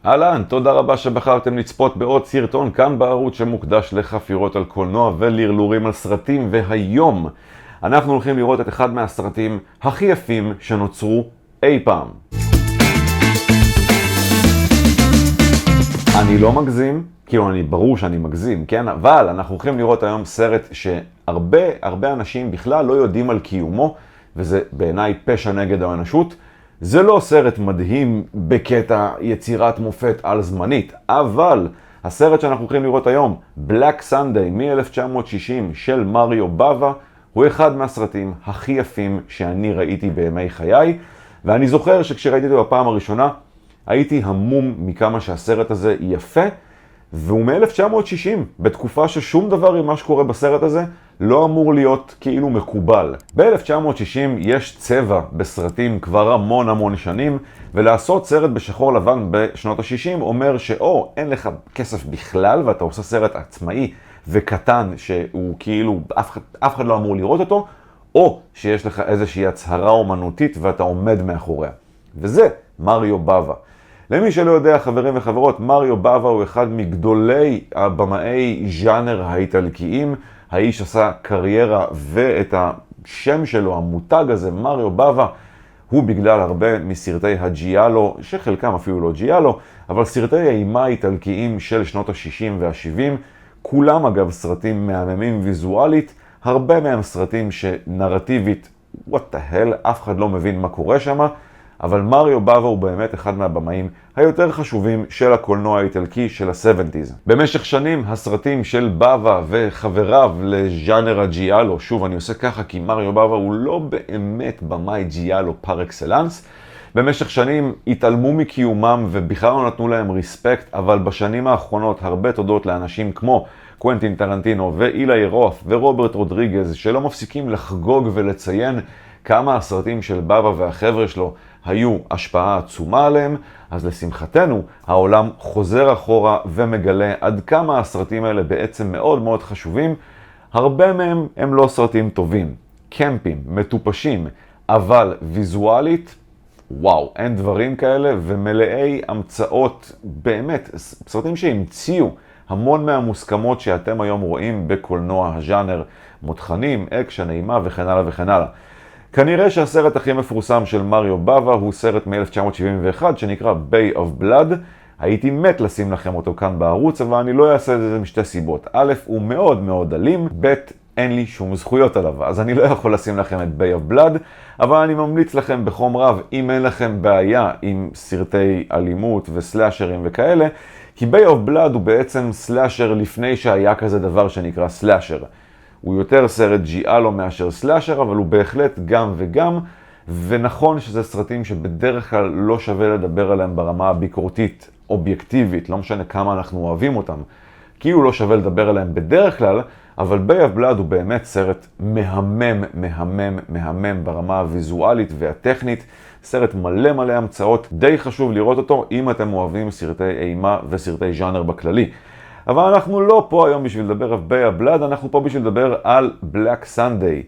אהלן, תודה רבה שבחרתם לצפות בעוד סרטון כאן בערוץ שמוקדש לחפירות על קולנוע ולרלורים על סרטים, והיום אנחנו הולכים לראות את אחד מהסרטים הכי יפים שנוצרו אי פעם. אני לא מגזים, כאילו ברור שאני מגזים, כן? אבל אנחנו הולכים לראות היום סרט שהרבה אנשים בכלל לא יודעים על קיומו, וזה בעיניי פשע נגד האנושות. זה לא סרט מדהים בקטע יצירת מופת על זמנית, אבל הסרט שאנחנו הולכים לראות היום, בלק סנדיי מ-1960 של מריו באווה, הוא אחד מהסרטים הכי יפים שאני ראיתי בימי חיי, ואני זוכר שכשראיתי אותו בפעם הראשונה, הייתי המום מכמה שהסרט הזה יפה, והוא מ-1960, בתקופה ששום דבר עם מה שקורה בסרט הזה לא אמור להיות כאילו מקובל. ב-1960 יש צבע בסרטים כבר המון שנים, ולעשות סרט בשחור לבן בשנות ה-60 אומר שאו אין לך כסף בכלל ואתה עושה סרט עצמאי וקטן שהוא כאילו אף אחד לא אמור לראות אותו, או שיש לך איזושהי הצהרה אומנותית ואתה עומד מאחוריה. וזה מריו באווה. למי שלא יודע, חברים וחברות, מריו באווה הוא אחד מגדולי הבמאי ז'אנר האיטלקיים. האיש עשה קריירה, ואת השם שלו, המותג הזה, מריו באווה, הוא בגלל הרבה מסרטי הג'יאלו, שחלקם אפילו לא ג'יאלו, אבל סרטי האימה האיטלקיים של שנות ה-60 וה-70, כולם אגב סרטים מהממים ויזואלית, הרבה מהם סרטים שנרטיבית, what the hell, אף אחד לא מבין מה קורה שם, אבל מריו באווה הוא באמת אחד מהבמאים היותר חשובים של הקולנוע האיטלקי של ה-70s. במשך שנים הסרטים של באווה וחבריו לז'אנר הג'יאלו, שוב אני עושה ככה כי מריו באווה הוא לא באמת במאי ג'יאלו פר אקסלנס, במשך שנים התעלמו מקיומם ובכלל לא נתנו להם ריספקט, אבל בשנים האחרונות הרבה תודות לאנשים כמו קוונטין טרנטינו ואילי רוף ורוברט רודריגז שלא מפסיקים לחגוג ולציין כמה הסרטים של באווה והחבר'ה שלו היו השפעה עצומה עליהם, אז לשמחתנו העולם חוזר אחורה ומגלה עד כמה הסרטים האלה בעצם מאוד חשובים. הרבה מהם הם לא סרטים טובים, קמפים, מטופשים, אבל ויזואלית, וואו, אין דברים כאלה ומלאי המצאות, באמת, סרטים שהמציאו המון מהמוסכמות שאתם היום רואים בקולנוע הז'אנר, מותחנים, אקשן, האימה וכן הלאה וכן הלאה. כנראה שהסרט הכי מפורסם של מריו באווה הוא סרט מ-1971 שנקרא באווה בלאד. הייתי מת לשים לכם אותו כאן בערוץ, אבל אני לא אעשה את זה משתי סיבות. א', הוא מאוד אלים, ב', אין לי שום זכויות עליו, אז אני לא יכול לשים לכם את באווה בלאד, אבל אני ממליץ לכם בחום רב, אם אין לכם בעיה עם סרטי אלימות וסלאשרים וכאלה, כי באווה בלאד הוא בעצם סלאשר לפני שהיה כזה דבר שנקרא סלאשר. הוא יותר סרט ג'יאלו מאשר סלאשר, אבל הוא בהחלט גם וגם, ונכון שזה סרטים שבדרך כלל לא שווה לדבר עליהם ברמה הביקורתית, אובייקטיבית, לא משנה כמה אנחנו אוהבים אותם, כאילו לא שווה לדבר עליהם בדרך כלל, אבל באווה בלאד הוא באמת סרט מהמם ברמה הוויזואלית והטכנית, סרט מלא המצאות, די חשוב לראות אותו אם אתם אוהבים סרטי אימה וסרטי ז'אנר בכללי. אבל אנחנו לא פה היום בשביל לדבר על באווה בלאד, אנחנו פה בשביל לדבר על בלק סנדיי.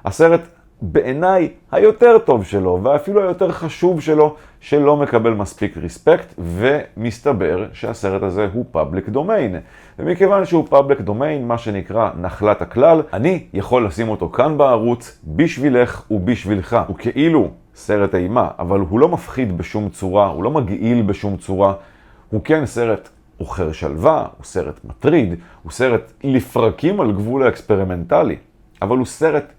הסרט בעיניי היותר טוב שלו, ואפילו היותר חשוב שלו, שלא מקבל מספיק ריספקט, ומסתבר שהסרט הזה הוא פאבליק דומיין. ומכיוון שהוא פאבליק דומיין, מה שנקרא נחלת הכלל, אני יכול לשים אותו כאן בערוץ בשבילך ובשבילך. הוא כאילו סרט אימה, אבל הוא לא מפחיד בשום צורה, הוא לא מגעיל בשום צורה, הוא כן סרט אוכר שלווה, הוא סרט מטריד, הוא סרט לפרקים על גבול האקספרימנטלי, אבל הוא סרט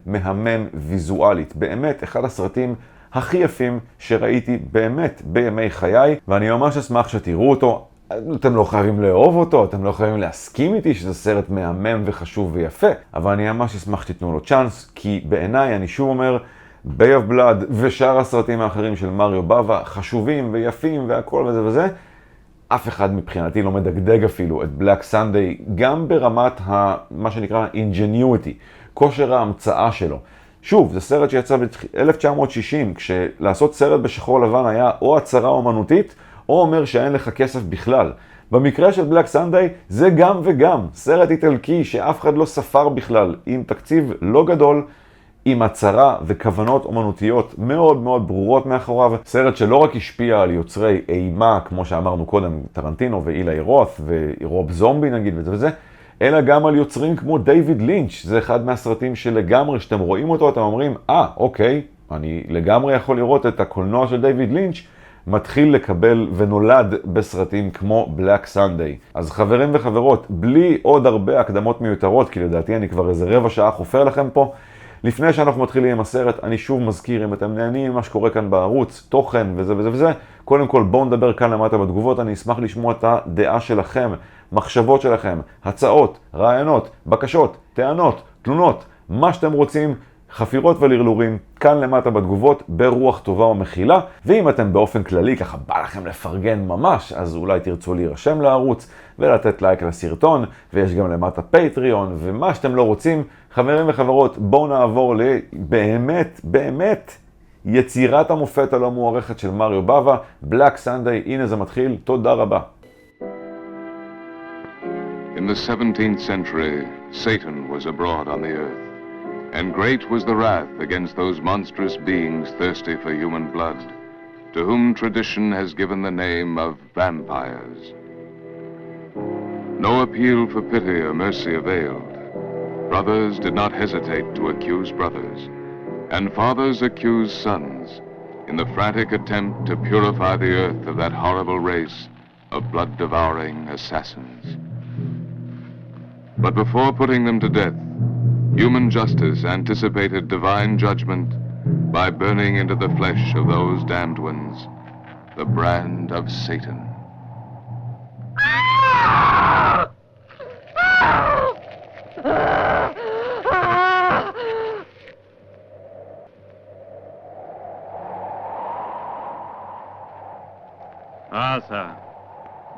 מהמם ויזואלית. באמת אחד הסרטים הכי יפים שראיתי באמת בימי חיי, ואני ממש אשמח שתראו אותו. אתם לא חייבים לאהוב אותו, אתם לא חייבים להסכים איתי שזה סרט מהמם וחשוב ויפה, אבל אני ממש אשמח שתיתנו לו צ'אנס, כי בעיניי, אני שוב אומר, באווה בלאד ושאר הסרטים האחרים של מריו באווה חשובים ויפים והכל וזה, אף אחד מבחינתי לא מדגדג אפילו את בלק סנדיי, גם ברמת מה שנקרא ingenuity, כושר ההמצאה שלו. שוב, זה סרט שיצא ב-1960, כשלעשות סרט בשחור לבן היה או הצהרה אומנותית, או אומר שאין לך כסף בכלל. במקרה של בלק סנדיי זה גם וגם, סרט איטלקי שאף אחד לא ספר בכלל, עם תקציב לא גדול, עם הצהרה וכוונות אומנותיות מאוד מאוד ברורות מאחוריו. סרט שלא רק השפיע על יוצרי האימה, כמו שאמרנו קודם, טרנטינו ואילי רוס ורוב זומבי נגיד וזה, אלא גם על יוצרים כמו דיוויד לינץ'. זה אחד מהסרטים שלגמרי, שאתם רואים אותו, אתם אומרים, אוקיי, אני לגמרי יכול לראות את הקולנוע של דיוויד לינץ' מתחיל לקבל ונולד בסרטים כמו בלק סנדיי. אז חברים וחברות, בלי עוד הרבה הקדמות מיותרות, כי לדעתי אני כבר איזה רבע שעה חופר לכם פה, לפני שאנחנו מתחילים עם הסרט, אני שוב מזכיר, אם אתם נהנים ממה שקורה כאן בערוץ, תוכן וזה וזה וזה, קודם כל בואו נדבר כאן למטה בתגובות, אני אשמח לשמוע את הדעה שלכם, מחשבות שלכם, הצעות, רעיונות, בקשות, טענות, תלונות, מה שאתם רוצים, חפירות ולרלורים, כאן למטה בתגובות, ברוח טובה ומכילה, ואם אתם באופן כללי ככה בא לכם לפרגן ממש, אז אולי תרצו להירשם לערוץ ולתת לייק לסרטון, ויש גם למטה פטריון, ומה שאתם לא רוצים, חברים וחברות, בואו נעבור באמת יצירת המופת הלא מוערכת של מריו באווה, בלק סנדיי, הנה זה מתחיל, תודה רבה. In the 17th century, Satan was abroad on the earth. And great was the wrath against those monstrous beings thirsty for human blood, to whom tradition has given the name of vampires. No appeal for pity or mercy availed. Brothers did not hesitate to accuse brothers, and fathers accused sons, in the frantic attempt to purify the earth of that horrible race of blood-devouring assassins. But before putting them to death, human justice anticipated divine judgment by burning into the flesh of those damned ones the brand of Satan. Asa,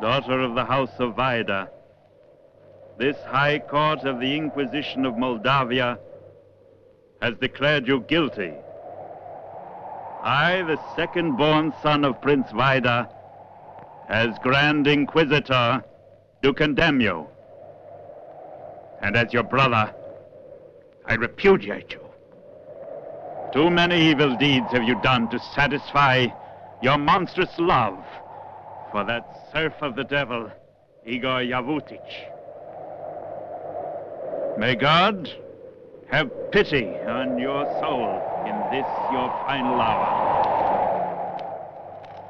daughter of the house of Vaida, this High Court of the Inquisition of Moldavia has declared you guilty. I, the second-born son of Prince Vaida, as Grand Inquisitor, do condemn you. And as your brother, I repudiate you. Too many evil deeds have you done to satisfy your monstrous love for that serf of the devil, Igor Yavutich. May God have pity on your soul in this your final hour.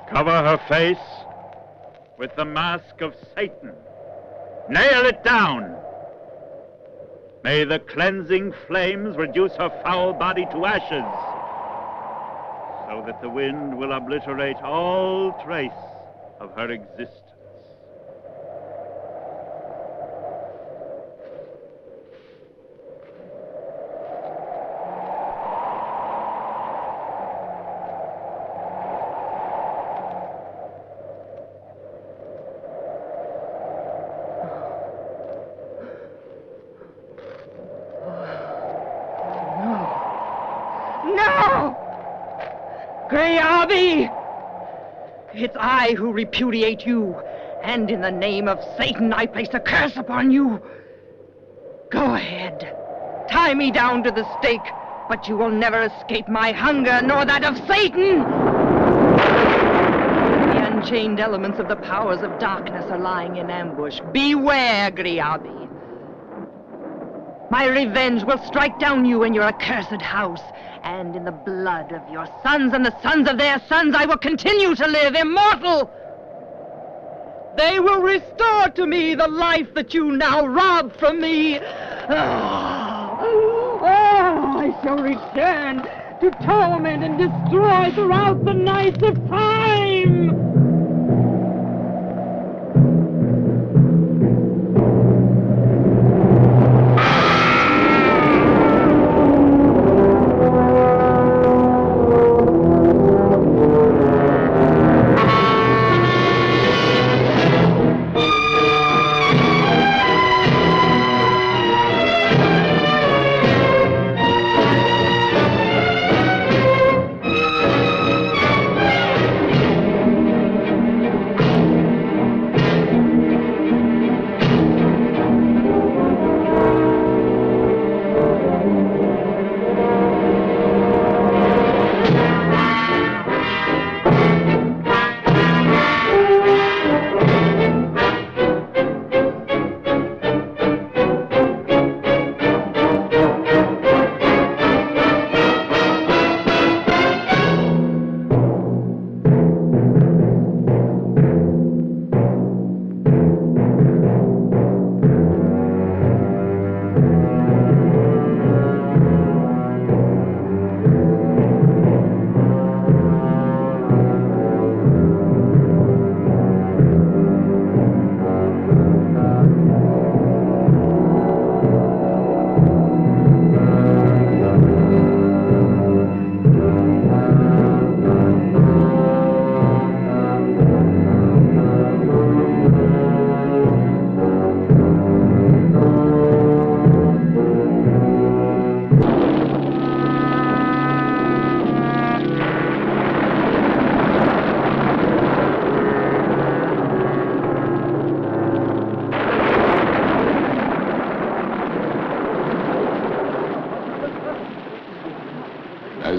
Cover her face with the mask of Satan. Nail it down. May the cleansing flames reduce her foul body to ashes, so that the wind will obliterate all trace of her existence. It's I who repudiate you, and in the name of Satan I place a curse upon you. Go ahead, tie me down to the stake, but you will never escape my hunger, nor that of Satan! The unchained elements of the powers of darkness are lying in ambush. Beware, Griabi. My revenge will strike down you and your accursed house, and in the blood of your sons and the sons of their sons I will continue to live immortal. They will restore to me the life that you now rob from me. I shall return to torment and destroy throughout the nights of time.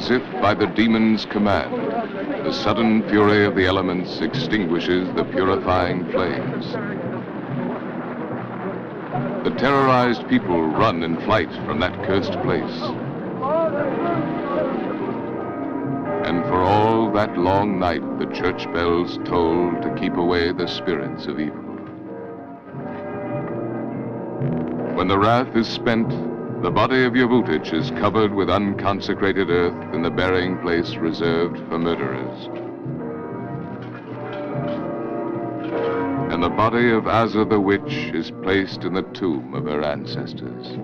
As if by the demon's command, the sudden fury of the elements extinguishes the purifying flames. The terrorized people run in flight from that cursed place. And for all that long night, the church bells toll to keep away the spirits of evil. When the wrath is spent, the body of Yavutich is covered with unconsecrated earth in the burying place reserved for murderers. And the body of Azza the witch is placed in the tomb of her ancestors.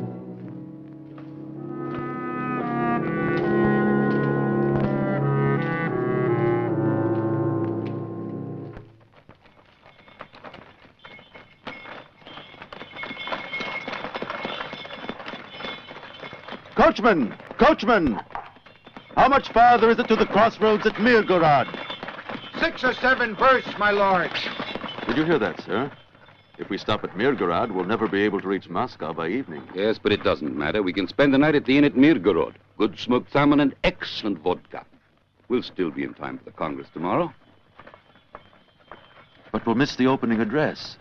Coachman! Coachman! How much farther is it to the crossroads at Mirgorod? 6 or 7 versts, my lord. Did you hear that, sir? If we stop at Mirgorod, we'll never be able to reach Moscow by evening. Yes, but it doesn't matter. We can spend the night at the inn at Mirgorod. Good smoked salmon and excellent vodka. We'll still be in time for the Congress tomorrow. But we'll miss the opening address.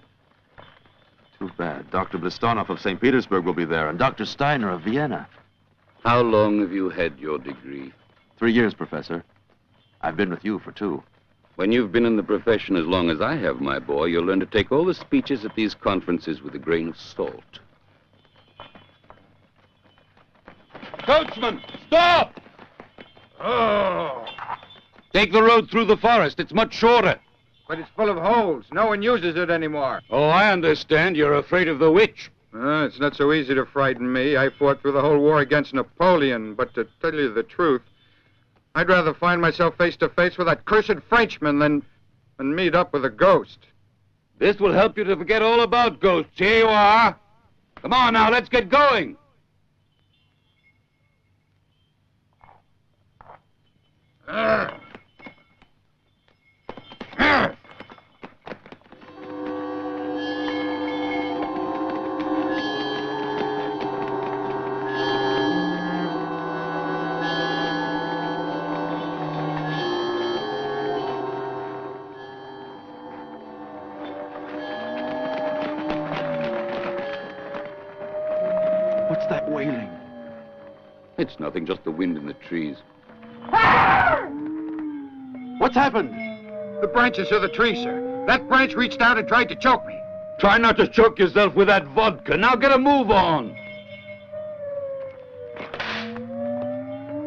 Too bad. Dr. Blistonov of St. Petersburg will be there, and Dr. Steiner of Vienna. How long have you had your degree? 3 years, Professor. I've been with you for 2. When you've been in the profession as long as I have, my boy, you'll learn to take all the speeches at these conferences with a grain of salt. Coachman, stop! Oh, Take the road through the forest. It's much shorter. but it's full of holes. No one uses it anymore. Oh, I understand. You're afraid of the witch. It's not so easy to frighten me. I fought through the whole war against Napoleon, but to tell you the truth, I'd rather find myself face to face with that cursed Frenchman than meet up with a ghost. This will help you to forget all about ghosts. Here you are. Come on now, let's get going. What's that wailing? It's nothing, just the wind in the trees. What's happened? The branches of the tree, sir. That branch reached out and tried to choke me. Try not to choke yourself with that vodka. Now get a move on.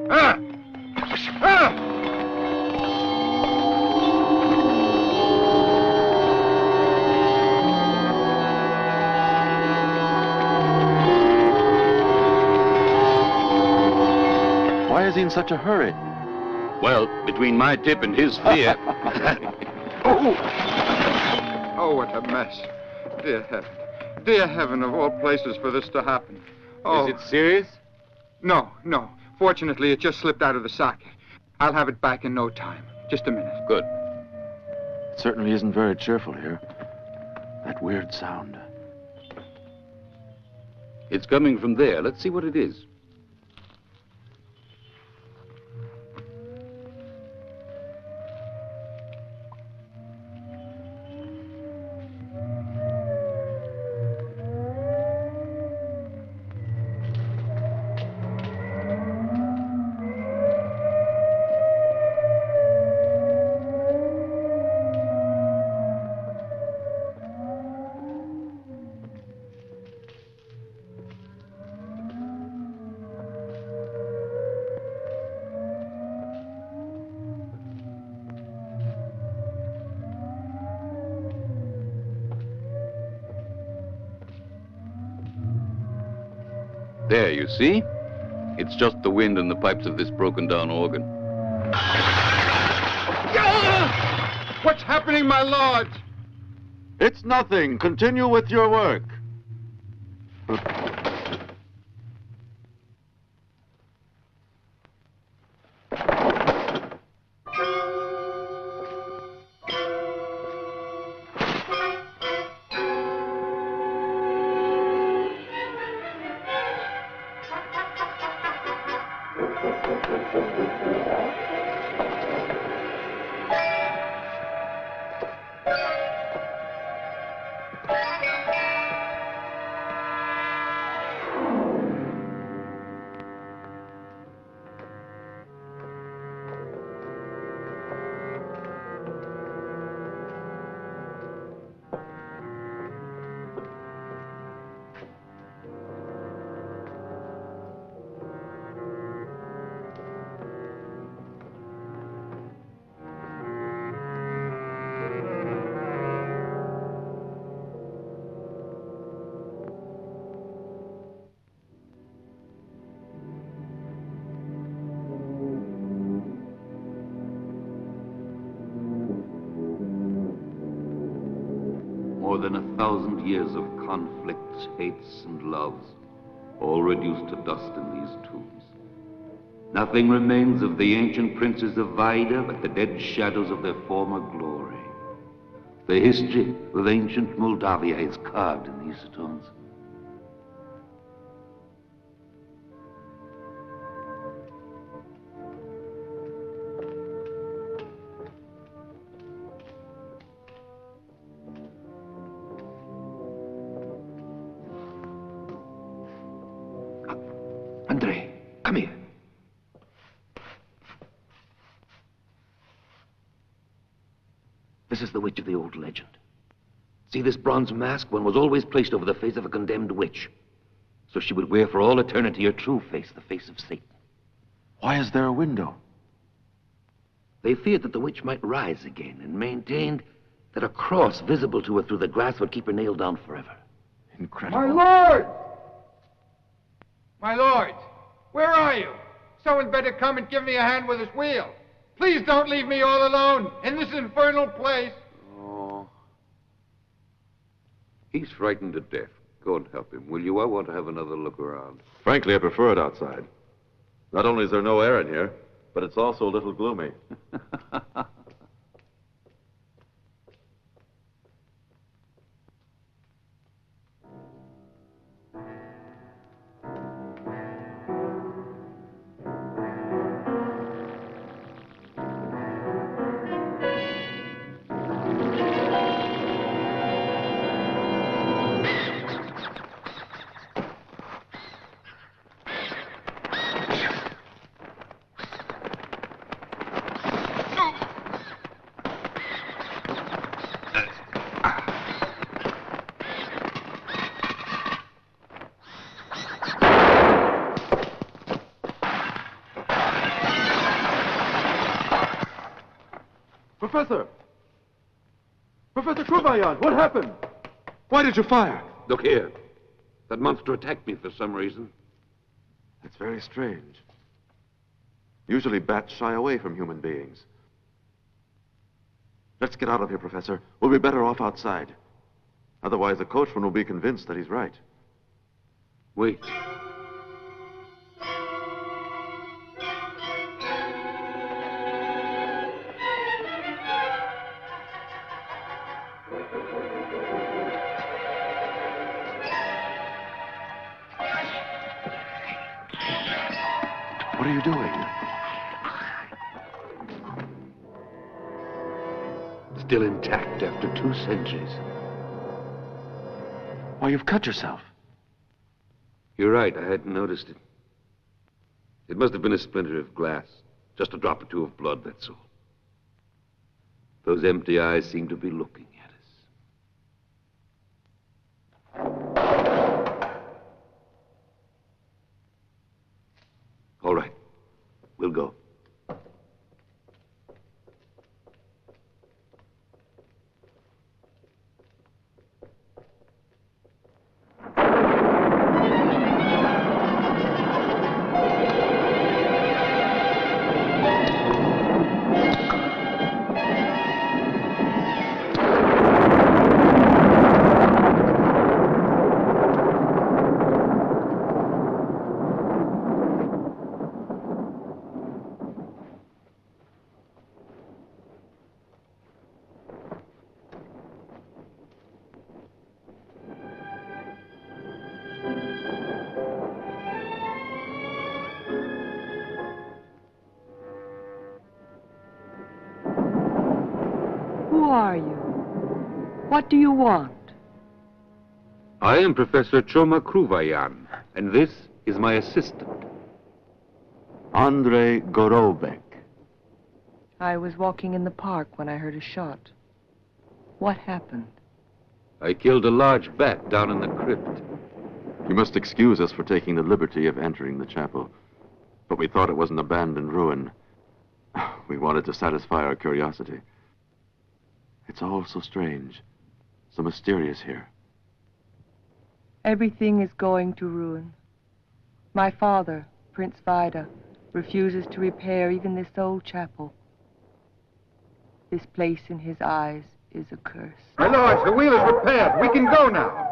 Ah! Ah! Why is he in such a hurry? Well, between my tip and his fear. Oh, what a mess. Dear heaven. Dear heaven, of all places for this to happen. Oh. Is it serious? No. Fortunately, it just slipped out of the socket. I'll have it back in no time. Just a minute. Good. It certainly isn't very cheerful here. That weird sound. It's coming from there. Let's see what it is. There, you see? It's just the wind and the pipes of this broken-down organ. What's happening, my lord? It's nothing. Continue with your work. More than 1,000 years of conflicts, hates, and loves, all reduced to dust in these tombs. Nothing remains of the ancient princes of Vaida but the dead shadows of their former glory. The history of ancient Moldavia is carved in these stones. Andrei, come here. This is the witch of the old legend. See this bronze mask? One was always placed over the face of a condemned witch, so she would wear for all eternity her true face, the face of Satan. Why is there a window? They feared that the witch might rise again and maintained that a cross visible to her through the glass would keep her nailed down forever. Incredible. My lord! My lord, where are you? Someone better come and give me a hand with this wheel. Please don't leave me all alone in this infernal place. Oh. He's frightened to death. Go and help him, will you? I want to have another look around. Frankly, I prefer it outside. Not only is there no air in here, but it's also a little gloomy. Professor! Professor Kubayan, what happened? Why did you fire? Look here. That monster attacked me for some reason. That's very strange. Usually bats shy away from human beings. Let's get out of here, Professor. We'll be better off outside. Otherwise, the coachman will be convinced that he's right. Wait. What are you doing? Still intact after 2 centuries. Why, you've cut yourself. You're right, I hadn't noticed it. It must have been a splinter of glass. Just a drop or two of blood, that's all. Those empty eyes seem to be looking at us. All right, we'll go. What do you want? I am Professor Choma Kruvayan, and this is my assistant. Andrei Gorobek. I was walking in the park when I heard a shot. What happened? I killed a large bat down in the crypt. You must excuse us for taking the liberty of entering the chapel, but we thought it was an abandoned ruin. We wanted to satisfy our curiosity. It's all so strange, so mysterious here. Everything is going to ruin. My father, Prince Vida, refuses to repair even this old chapel. This place in his eyes is a curse. My lords, the wheel is repaired. We can go now.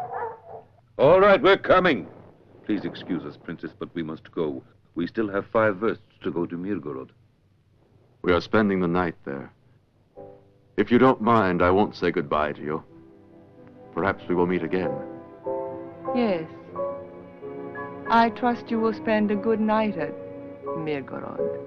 All right, we're coming. Please excuse us, Princess, but we must go. We still have 5 versts to go to Mirgorod. We are spending the night there. If you don't mind, I won't say goodbye to you. Perhaps we will meet again. Yes. I trust you will spend a good night at Mirgorod.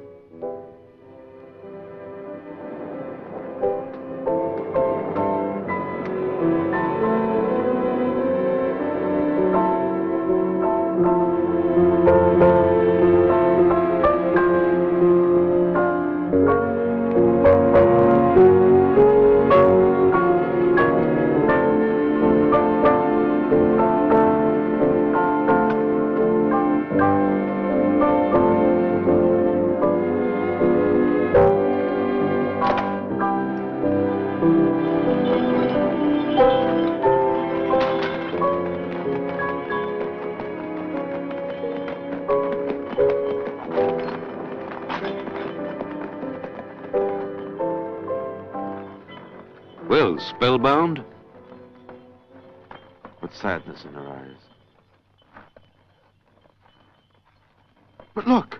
Well, spellbound? With sadness in her eyes. But look!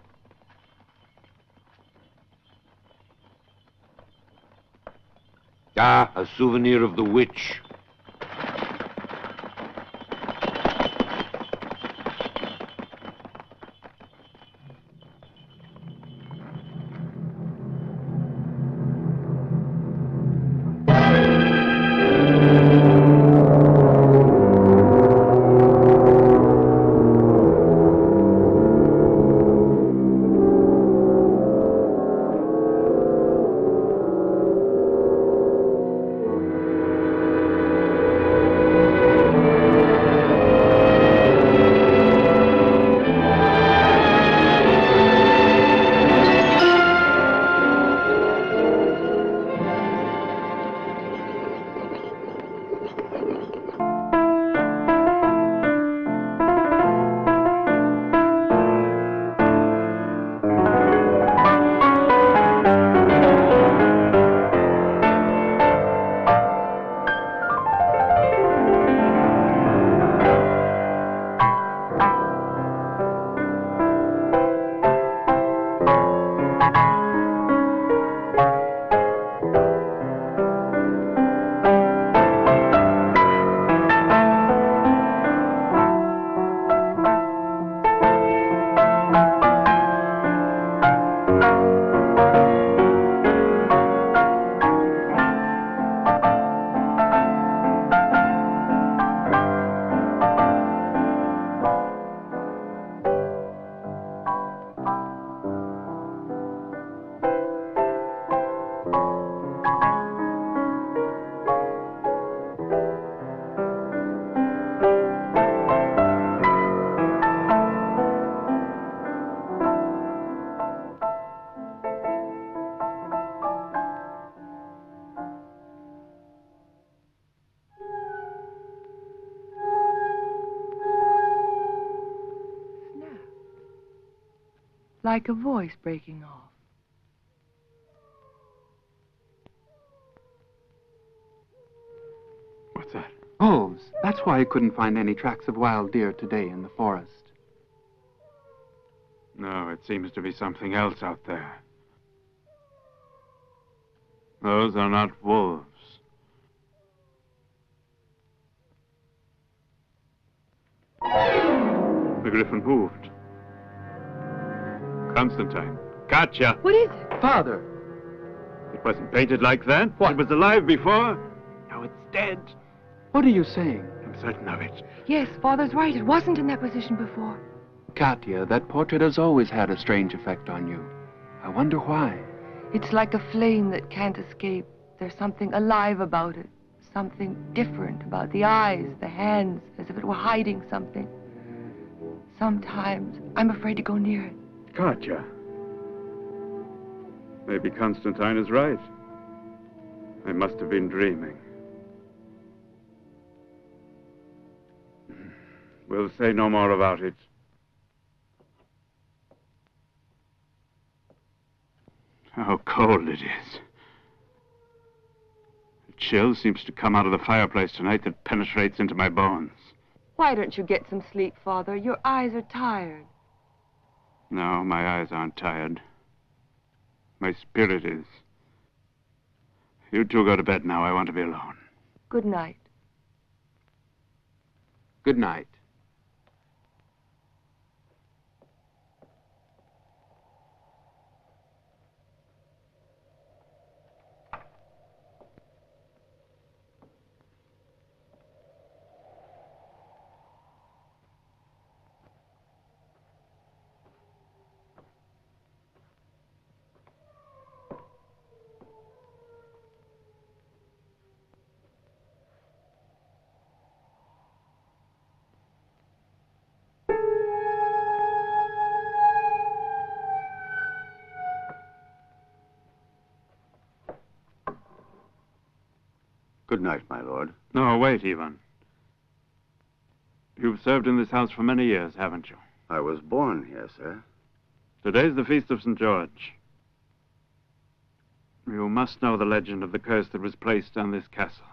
Ah, a souvenir of the witch. Like a voice breaking off. What's that? Wolves. That's why I couldn't find any tracks of wild deer today in the forest. No, it seems to be something else out there. Those are not wolves. The griffin moved. Constantine. Gotcha. What is it? Father! It wasn't painted like that. What? It was alive before. Now it's dead. What are you saying? I'm certain of it. Yes, Father's right. It wasn't in that position before. Katya, that portrait has always had a strange effect on you. I wonder why. It's like a flame that can't escape. There's something alive about it. Something different about the eyes, the hands, as if it were hiding something. Sometimes I'm afraid to go near it. Katya. Maybe Constantine is right. I must have been dreaming. We'll say no more about it. How cold it is. A chill seems to come out of the fireplace tonight that penetrates into my bones. Why don't you get some sleep, Father? Your eyes are tired. No, my eyes aren't tired. My spirit is. You two go to bed now. I want to be alone. Good night. Good night. Good night, my lord. No, wait, Ivan. You've served in this house for many years, haven't you? I was born here, sir. Today's the feast of St. George. You must know the legend of the curse that was placed on this castle.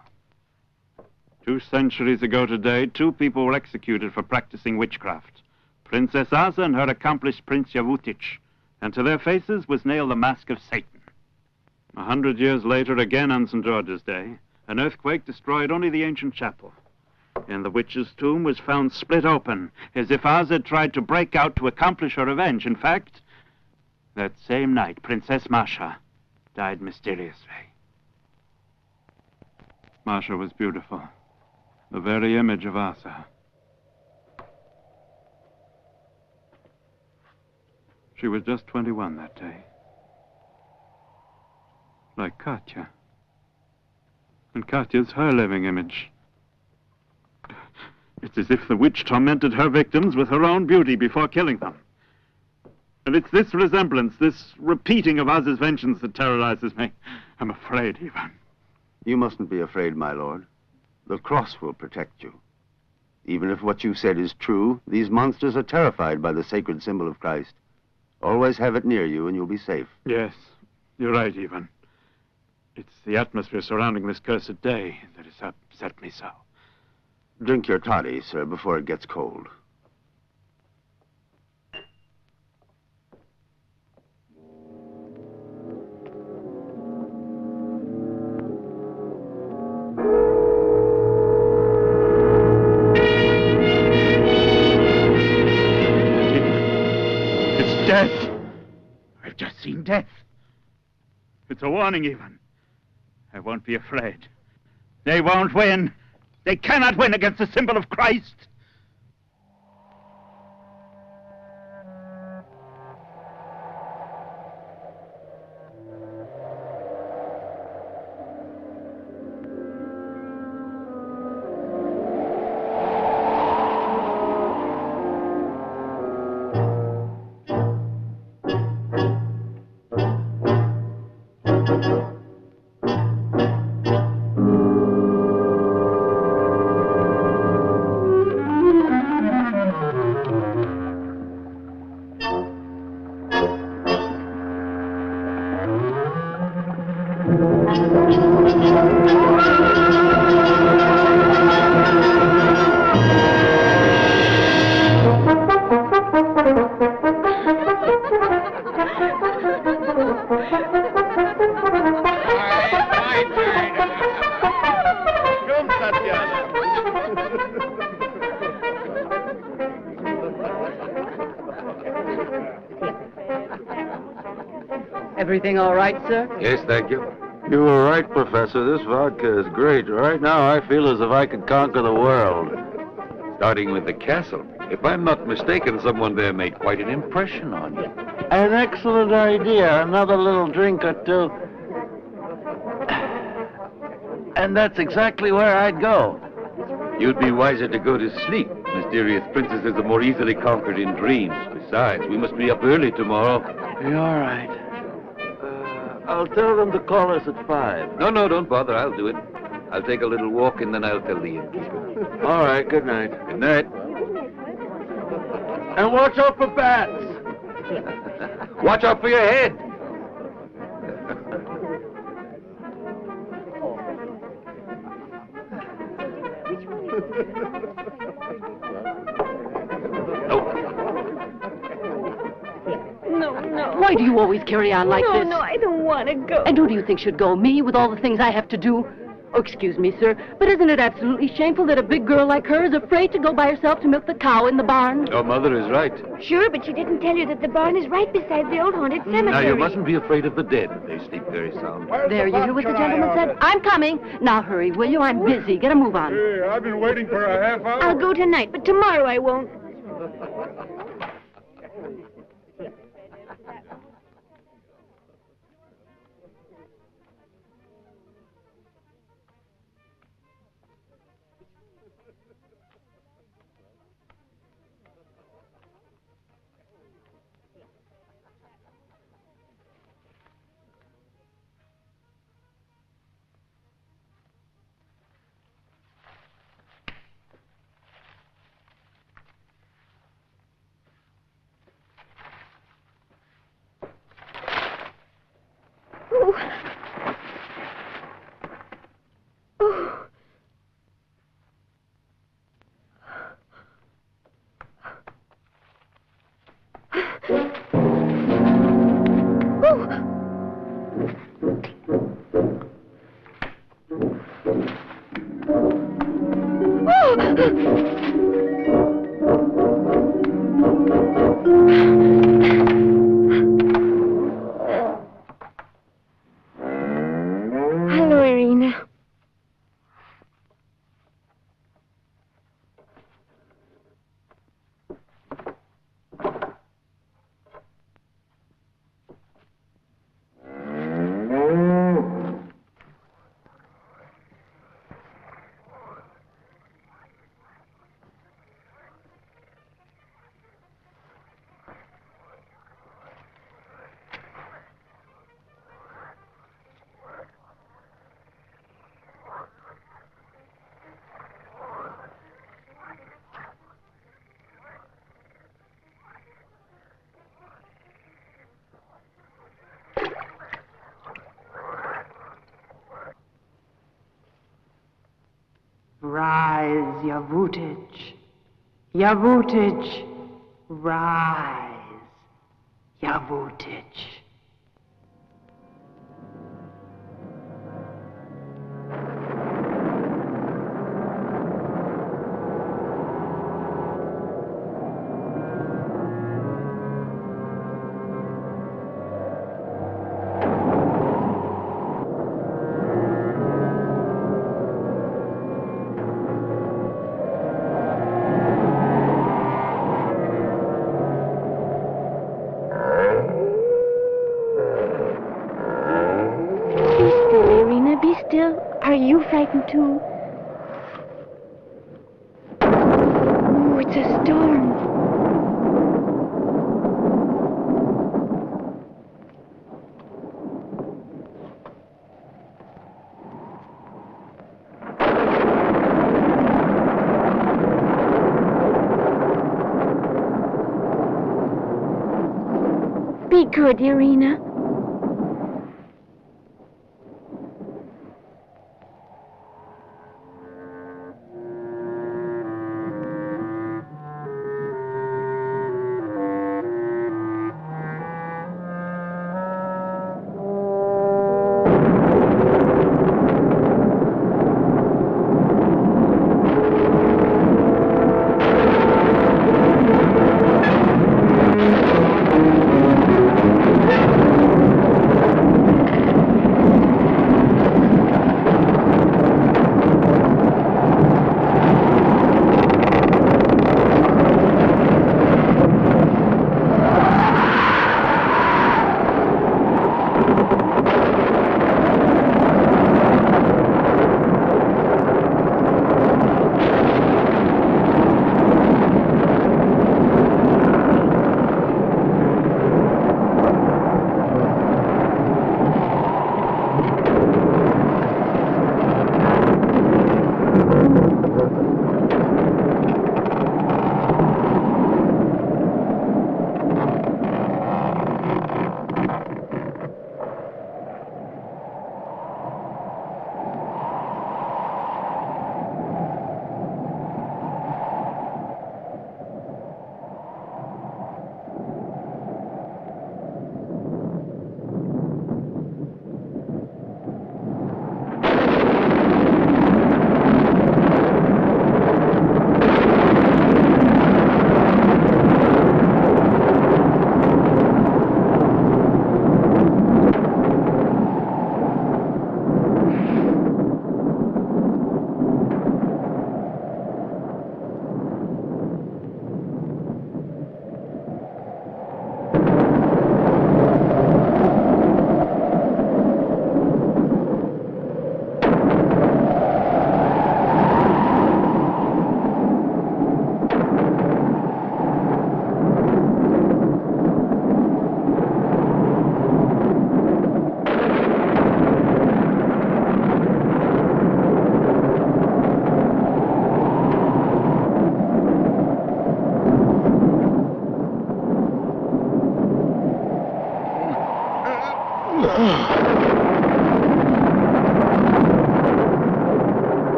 2 centuries ago today, 2 people were executed for practicing witchcraft. Princess Asa and her accomplished Prince Yavutic, and to their faces was nailed the mask of Satan. 100 years later, again on St. George's Day, an earthquake destroyed only the ancient chapel. And the witch's tomb was found split open, as if Asa had tried to break out to accomplish her revenge. In fact, that same night, Princess Masha died mysteriously. Masha was beautiful, the very image of Asa. She was just 21 that day. Like Katya. And Katya's her living image. It's as if the witch tormented her victims with her own beauty before killing them. And it's this resemblance, this repeating of Asa's vengeance that terrorizes me. I'm afraid, Ivan. You mustn't be afraid, my lord. The cross will protect you. Even if what you said is true, these monsters are terrified by the sacred symbol of Christ. Always have it near you and you'll be safe. Yes, you're right, Ivan. It's the atmosphere surrounding this cursed day that has upset me so. Drink your toddy, sir, before it gets cold. It's death. I've just seen death. It's a warning, Ivan. I won't be afraid. They won't win. They cannot win against the symbol of Christ. Everything all right, sir? Yes, thank you. You were right, Professor. This vodka is great. Right now, I feel as if I could conquer the world. Starting with the castle. If I'm not mistaken, someone there made quite an impression on you. An excellent idea. Another little drink or two. And that's exactly where I'd go. You'd be wiser to go to sleep. Mysterious princesses are more easily conquered in dreams. Besides, we must be up early tomorrow. You're all right. I'll tell them to call us at 5. No, don't bother. I'll do it. I'll take a little walk and then I'll tell the innkeeper. All right, good night. Good night. And watch out for bats. Watch out for your head. No. Why do you always carry on like this? No, I don't want to go. And who do you think should go? Me, with all the things I have to do? Oh, excuse me, sir, but isn't it absolutely shameful that a big girl like her is afraid to go by herself to milk the cow in the barn? Your mother is right. Sure, but she didn't tell you that the barn is right beside the old haunted cemetery. Now, you mustn't be afraid of the dead. They sleep very sound. There, you hear what the gentleman said? I'm coming. Now hurry, will you? I'm busy. Get a move on. Hey, I've been waiting for a half hour. I'll go tonight, but tomorrow I won't. Hello, Irina. Rise, Yavutage. Yavutage. Rise, Yavutage. Are you frightened too? Oh, it's a storm. Be good, Irina.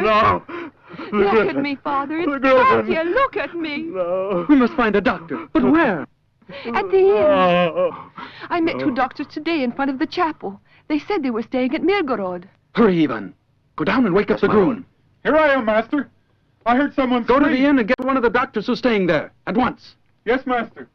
No. Look at me, Father. It's Katya. Look at me. No. We must find a doctor. But where? At the inn. I met two doctors today in front of the chapel. They said they were staying at Mirgorod. Hurry, Ivan. Go down and wake up the groom. Here I am, Master. I heard someone Go scream. to the inn and get one of the doctors who's staying there. At once. Yes, Master.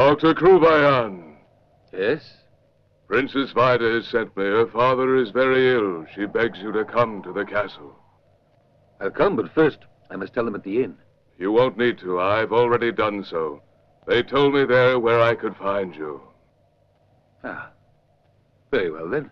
Dr. Krubayan. Yes? Princess Vida has sent me. Her father is very ill. She begs you to come to the castle. I'll come, but first, I must tell them at the inn. You won't need to. I've already done so. They told me there where I could find you. Ah. Very well, then.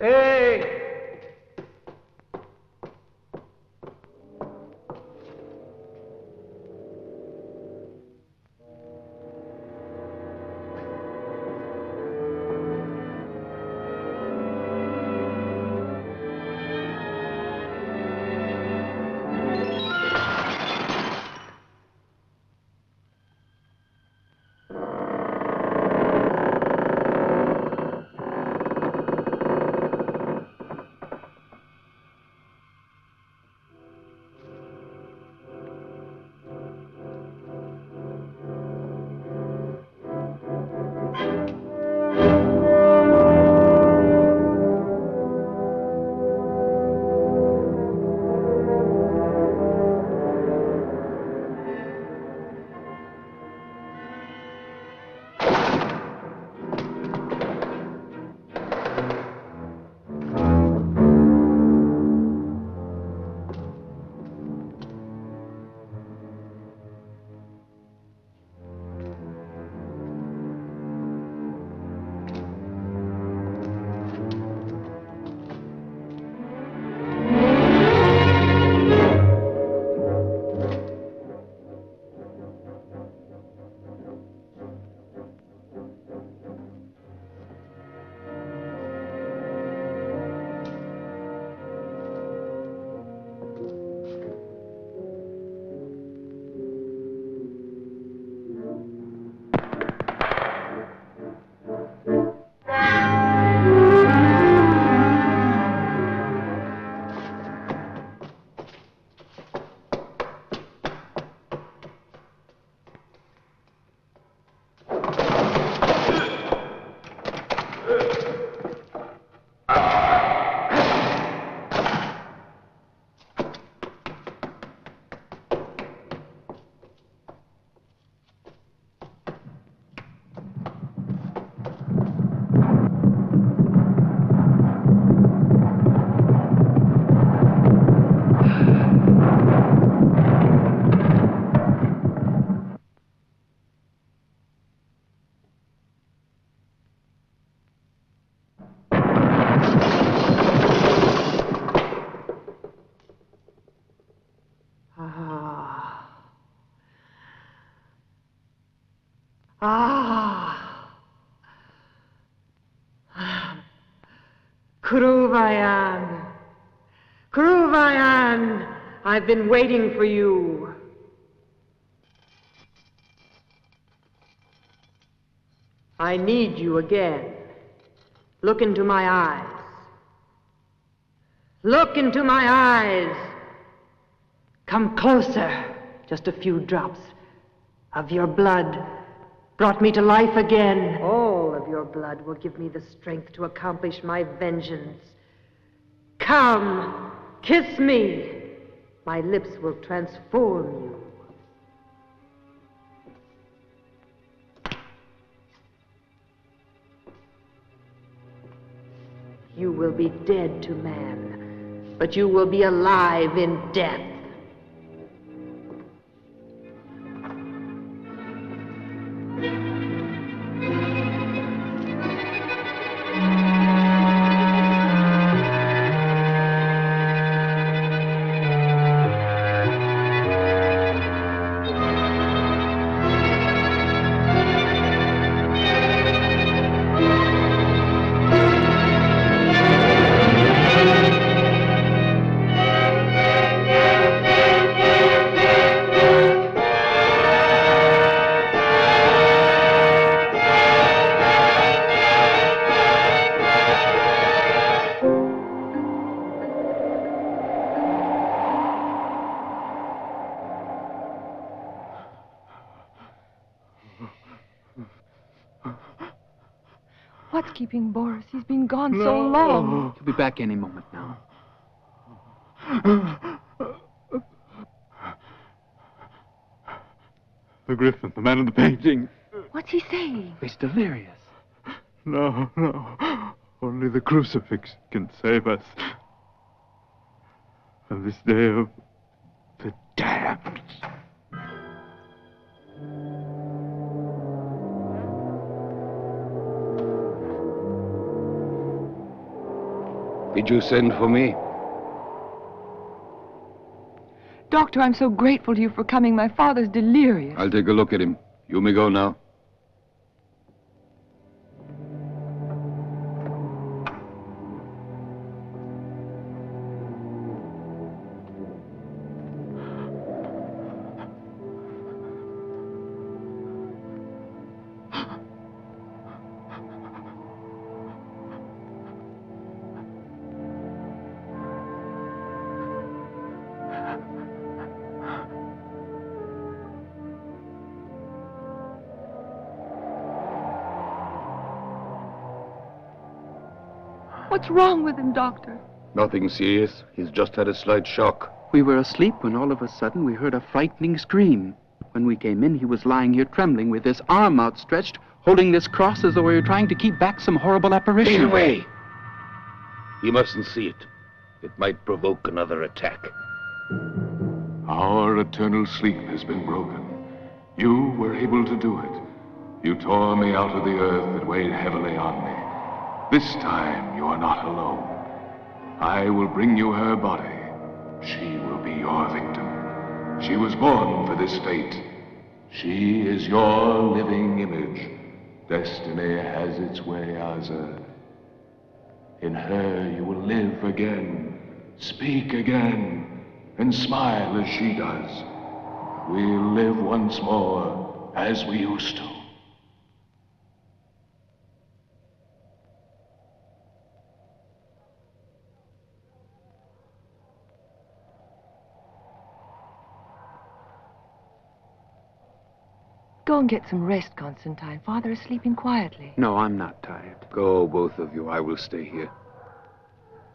Hey! Kruvayan. Kruvayan, I've been waiting for you. I need you again. Look into my eyes. Look into my eyes. Come closer. Just a few drops of your blood brought me to life again. All of your blood will give me the strength to accomplish my vengeance. Come, kiss me. My lips will transform you. You will be dead to man, but you will be alive in death. What's keeping Boris? He's been gone so long. He'll be back any moment now. The griffin, the man in the painting. What's he saying? He's delirious. No. Only the crucifix can save us. On this day of the damned. Did you send for me? Doctor, I'm so grateful to you for coming. My father's delirious. I'll take a look at him. You may go now. What's wrong with him, Doctor? Nothing serious. He's just had a slight shock. We were asleep when all of a sudden we heard a frightening scream. When we came in, he was lying here trembling with his arm outstretched, holding this cross as though he were trying to keep back some horrible apparition. Get away! He mustn't see it. It might provoke another attack. Our eternal sleep has been broken. You were able to do it. You tore me out of the earth that weighed heavily on me. This time you are not alone. I will bring you her body. She will be your victim. She was born for this fate. She is your living image. Destiny has its way, Asa. In her you will live again, speak again, and smile as she does. We'll live once more as we used to. Go and get some rest, Constantine. Father is sleeping quietly. No, I'm not tired. Go, both of you. I will stay here.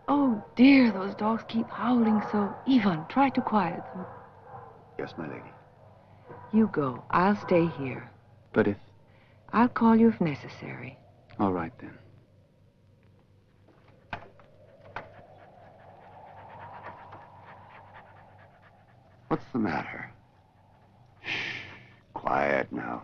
Oh, dear, those dogs keep howling so. Ivan, try to quiet them. Yes, my lady. You go. I'll stay here. But if... I'll call you if necessary. All right, then. What's the matter? Shh. Quiet now.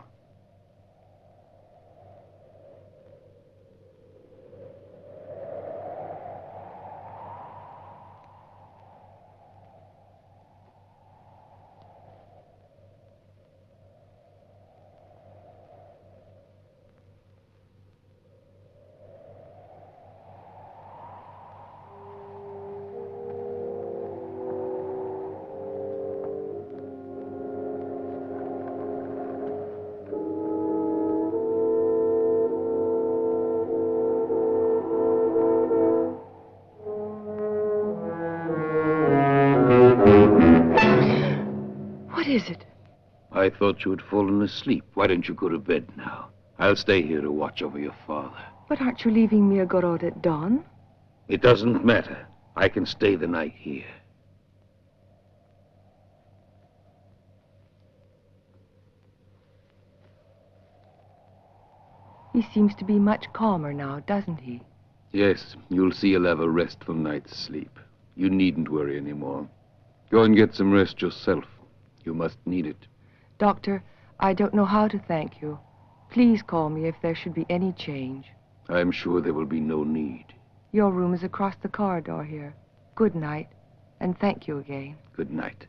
I thought you had fallen asleep. Why don't you go to bed now? I'll stay here to watch over your father. But aren't you leaving Mirgorod at dawn? It doesn't matter. I can stay the night here. He seems to be much calmer now, doesn't he? Yes, you'll see he'll have a restful night's sleep. You needn't worry anymore. Go and get some rest yourself. You must need it. Doctor, I don't know how to thank you. Please call me if there should be any change. I'm sure there will be no need. Your room is across the corridor here. Good night, and thank you again. Good night.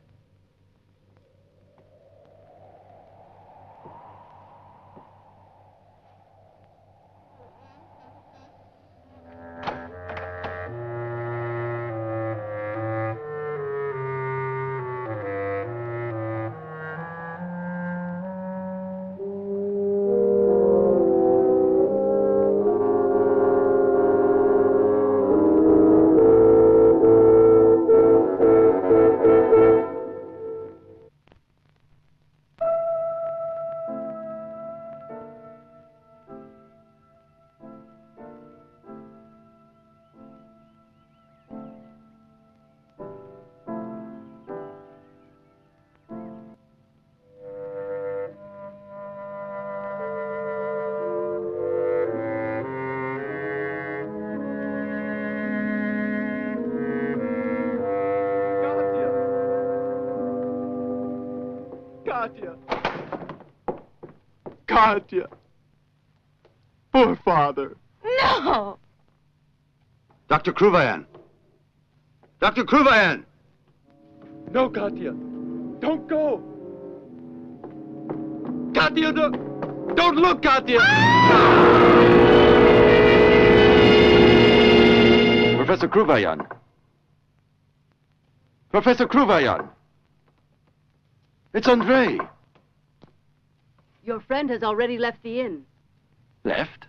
Katya. Poor father. No! Dr. Kruvayan! Dr. Kruvayan! No, Katya. Don't go. Katya, don't look, Katya! Professor Kruvayan! Professor Kruvayan! It's Andrei! Your friend has already left the inn. Left?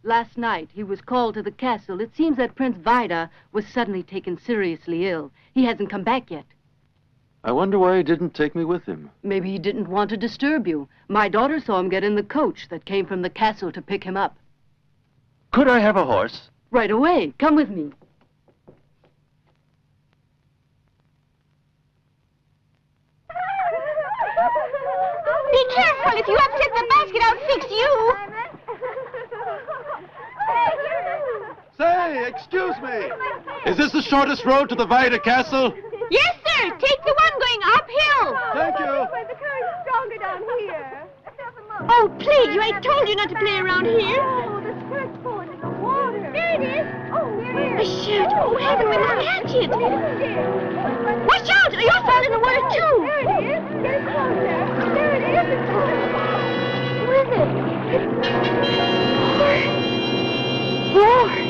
Last night, he was called to the castle. It seems that Prince Vida was suddenly taken seriously ill. He hasn't come back yet. I wonder why he didn't take me with him. Maybe he didn't want to disturb you. My daughter saw him get in the coach that came from the castle to pick him up. Could I have a horse? Right away. Come with me. Be careful. If you upset the basket, I'll fix you. Say, excuse me. Is this the shortest road to the Vida Castle? Yes, sir. Take the one going uphill. Thank you. The current's stronger down here. Oh, please, I told you not to play around here. Oh, the skirt's falling in the water. There it is. Oh, there it is. Shoot. Oh, heaven, we must catch it. Watch out. You'll fall in the water, too. There it is. Get closer. There it is. Where is it? More.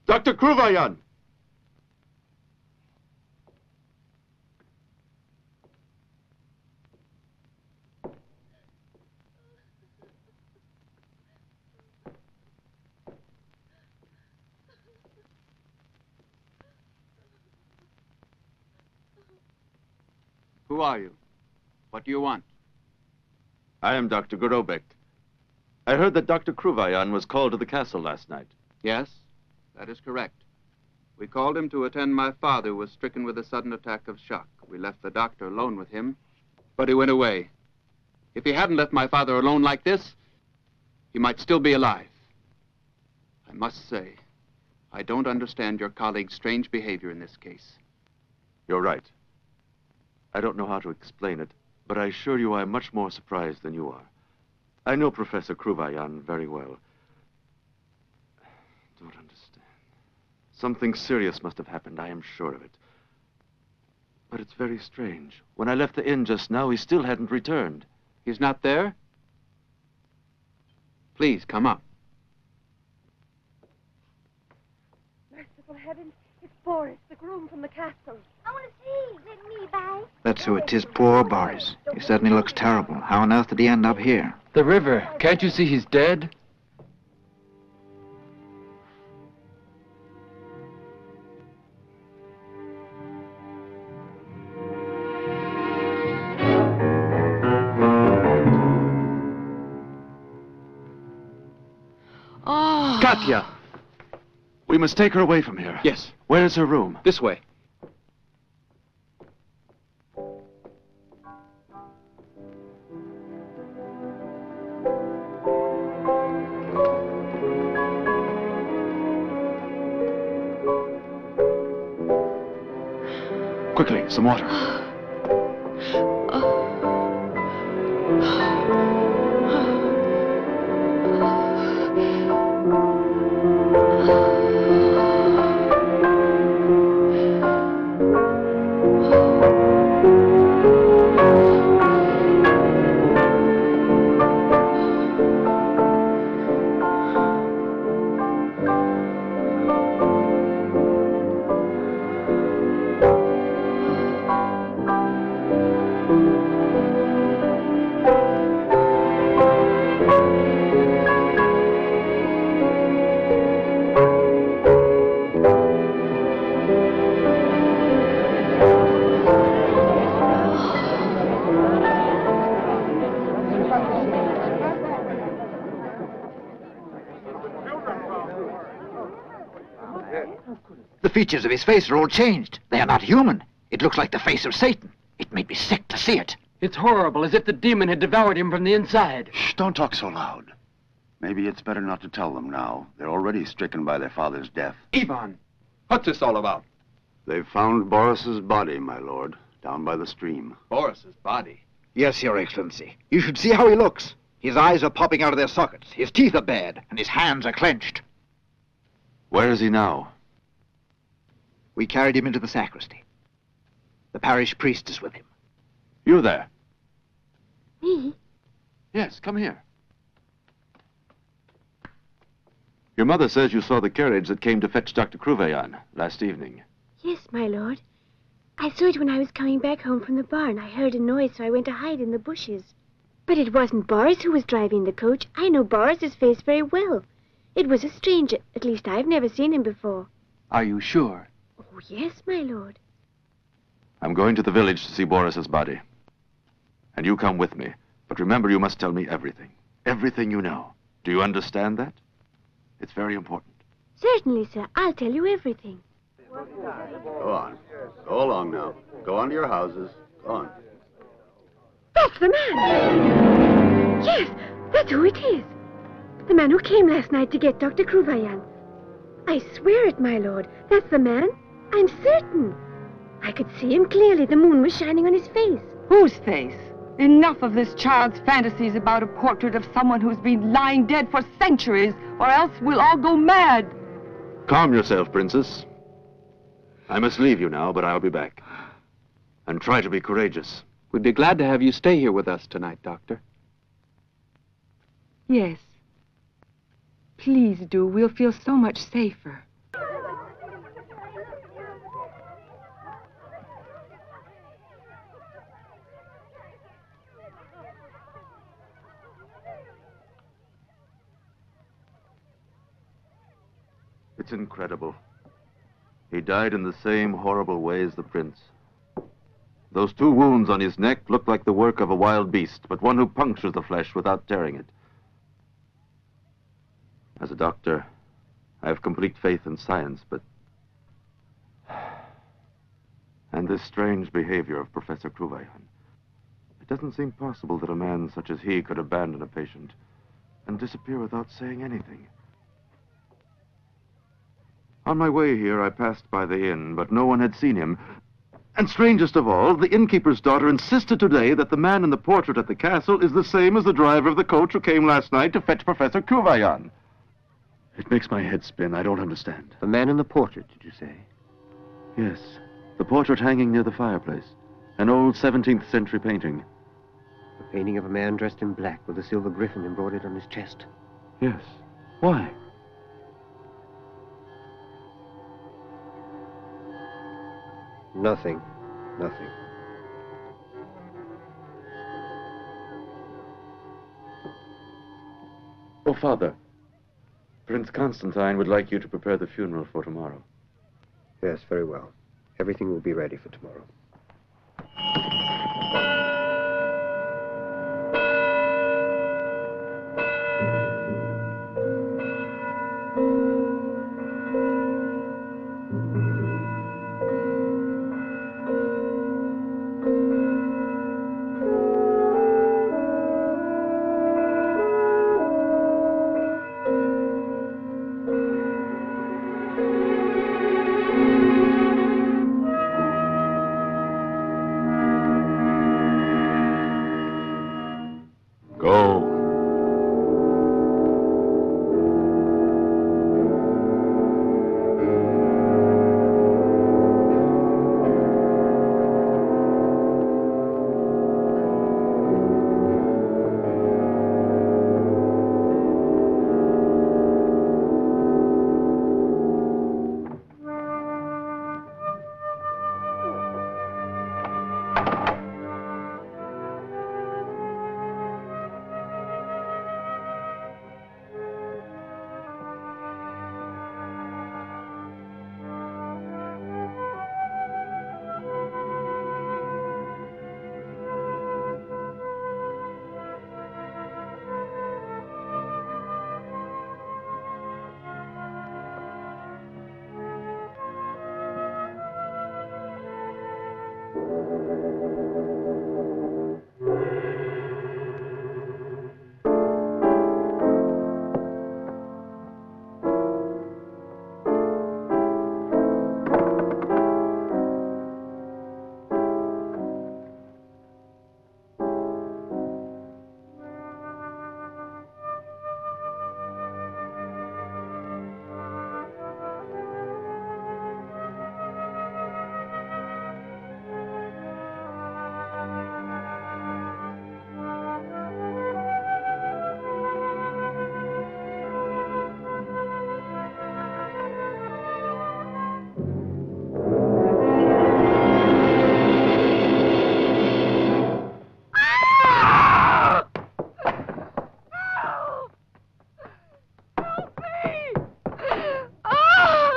Dr. Kruvayan! Who are you? What do you want? I am Dr. Gorobek. I heard that Dr. Kruvayan was called to the castle last night. Yes, that is correct. We called him to attend my father, who was stricken with a sudden attack of shock. We left the doctor alone with him, but he went away. If he hadn't left my father alone like this, he might still be alive. I must say, I don't understand your colleague's strange behavior in this case. You're right. I don't know how to explain it, but I assure you I am much more surprised than you are. I know Professor Kruvayan very well. Don't understand. Something serious must have happened, I am sure of it. But it's very strange. When I left the inn just now, he still hadn't returned. He's not there? Please, come up. Merciful heavens, it's Boris, the groom from the castle. I want to see. Let me by. That's who it is, poor Boris. He certainly looks terrible. How on earth did he end up here? The river. Can't you see he's dead? Oh. Katya! We must take her away from here. Yes. Where is her room? This way. Quickly, some water. The features of his face are all changed. They are not human. It looks like the face of Satan. It made me sick to see it. It's horrible, as if the demon had devoured him from the inside. Shh, don't talk so loud. Maybe it's better not to tell them now. They're already stricken by their father's death. Ivan, what's this all about? They've found Boris's body, my lord, down by the stream. Boris's body? Yes, Your Excellency. You should see how he looks. His eyes are popping out of their sockets. His teeth are bared, and his hands are clenched. Where is he now? We carried him into the sacristy. The parish priest is with him. You there? Me? Yes, come here. Your mother says you saw the carriage that came to fetch Dr. Kruvayan last evening. Yes, my lord. I saw it when I was coming back home from the barn. I heard a noise, so I went to hide in the bushes. But it wasn't Boris who was driving the coach. I know Boris's face very well. It was a stranger. At least I've never seen him before. Are you sure? Oh, yes, my lord. I'm going to the village to see Boris's body. And you come with me. But remember, you must tell me everything. Everything you know. Do you understand that? It's very important. Certainly, sir. I'll tell you everything. Go on. Go along now. Go on to your houses. Go on. That's the man! Yes, that's who it is. The man who came last night to get Dr. Kruvayan. I swear it, my lord. That's the man. I'm certain. I could see him clearly. The moon was shining on his face. Whose face? Enough of this child's fantasies about a portrait of someone who's been lying dead for centuries, or else we'll all go mad. Calm yourself, Princess. I must leave you now, but I'll be back. And try to be courageous. We'd be glad to have you stay here with us tonight, Doctor. Yes. Please do. We'll feel so much safer. It's incredible. He died in the same horrible way as the prince. Those 2 wounds on his neck look like the work of a wild beast, but one who punctures the flesh without tearing it. As a doctor, I have complete faith in science, but... And this strange behavior of Professor Kruvayan. It doesn't seem possible that a man such as he could abandon a patient and disappear without saying anything. On my way here, I passed by the inn, but no one had seen him. And strangest of all, the innkeeper's daughter insisted today that the man in the portrait at the castle is the same as the driver of the coach who came last night to fetch Professor Kruvayan. It makes my head spin. I don't understand. The man in the portrait, did you say? Yes, the portrait hanging near the fireplace. An old 17th century painting. A painting of a man dressed in black with a silver griffin embroidered on his chest. Yes. Why? Nothing. Nothing. Oh, Father. Prince Constantine would like you to prepare the funeral for tomorrow. Yes, very well. Everything will be ready for tomorrow.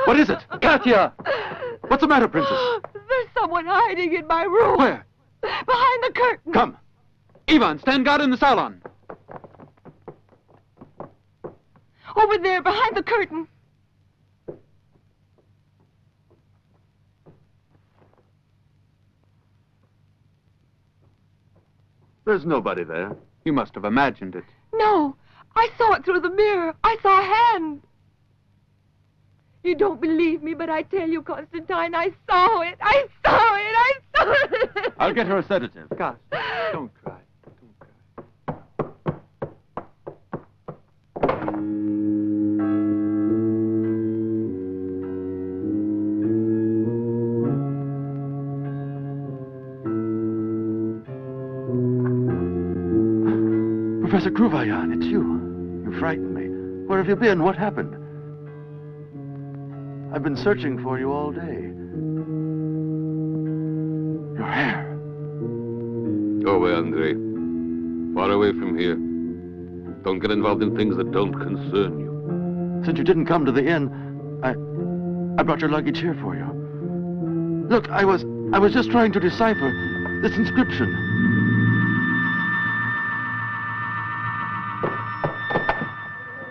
What is it? Katya! What's the matter, Princess? There's someone hiding in my room. Where? Behind the curtain. Come. Ivan, stand guard in the salon. Over there, behind the curtain. There's nobody there. You must have imagined it. No, I saw it through the mirror. I saw a hand. You don't believe me, but I tell you, Constantine, I saw it. I saw it. I saw it. I'll get her a sedative. Gosh, don't cry. Professor Kruvayan, it's you. You frightened me. Where have you been? What happened? I've been searching for you all day. Your hair. Go away, Andrei. Far away from here. Don't get involved in things that don't concern you. Since you didn't come to the inn, I brought your luggage here for you. Look, I was just trying to decipher this inscription.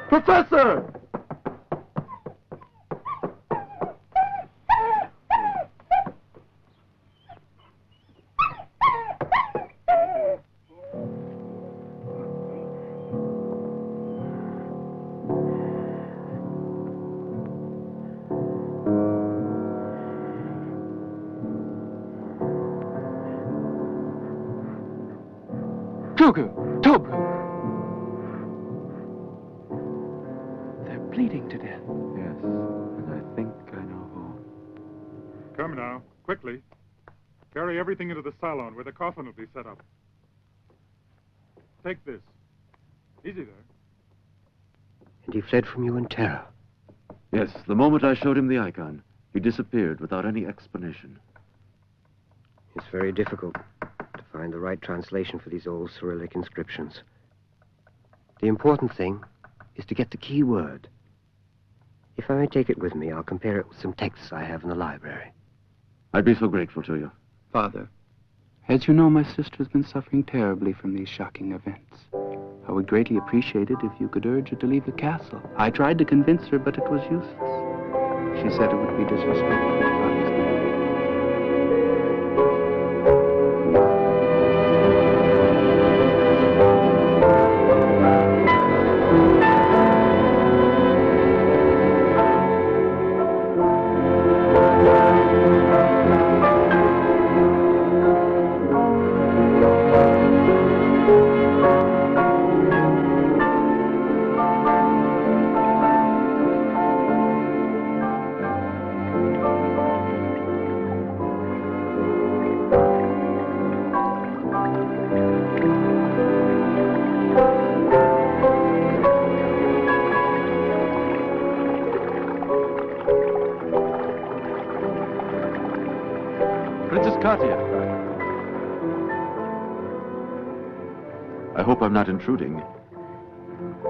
Professor! Tobu! They're bleeding to death. Yes, and I think I know who. Come now, quickly. Carry everything into the salon where the coffin will be set up. Take this. Easy there. And he fled from you in terror. Yes, the moment I showed him the icon, he disappeared without any explanation. It's very difficult to find the right translation for these old Cyrillic inscriptions. The important thing is to get the key word. If I may take it with me, I'll compare it with some texts I have in the library. I'd be so grateful to you. Father, as you know, my sister's been suffering terribly from these shocking events. I would greatly appreciate it if you could urge her to leave the castle. I tried to convince her, but it was useless. She said it would be disrespectful to Father's name. I hope I'm not intruding.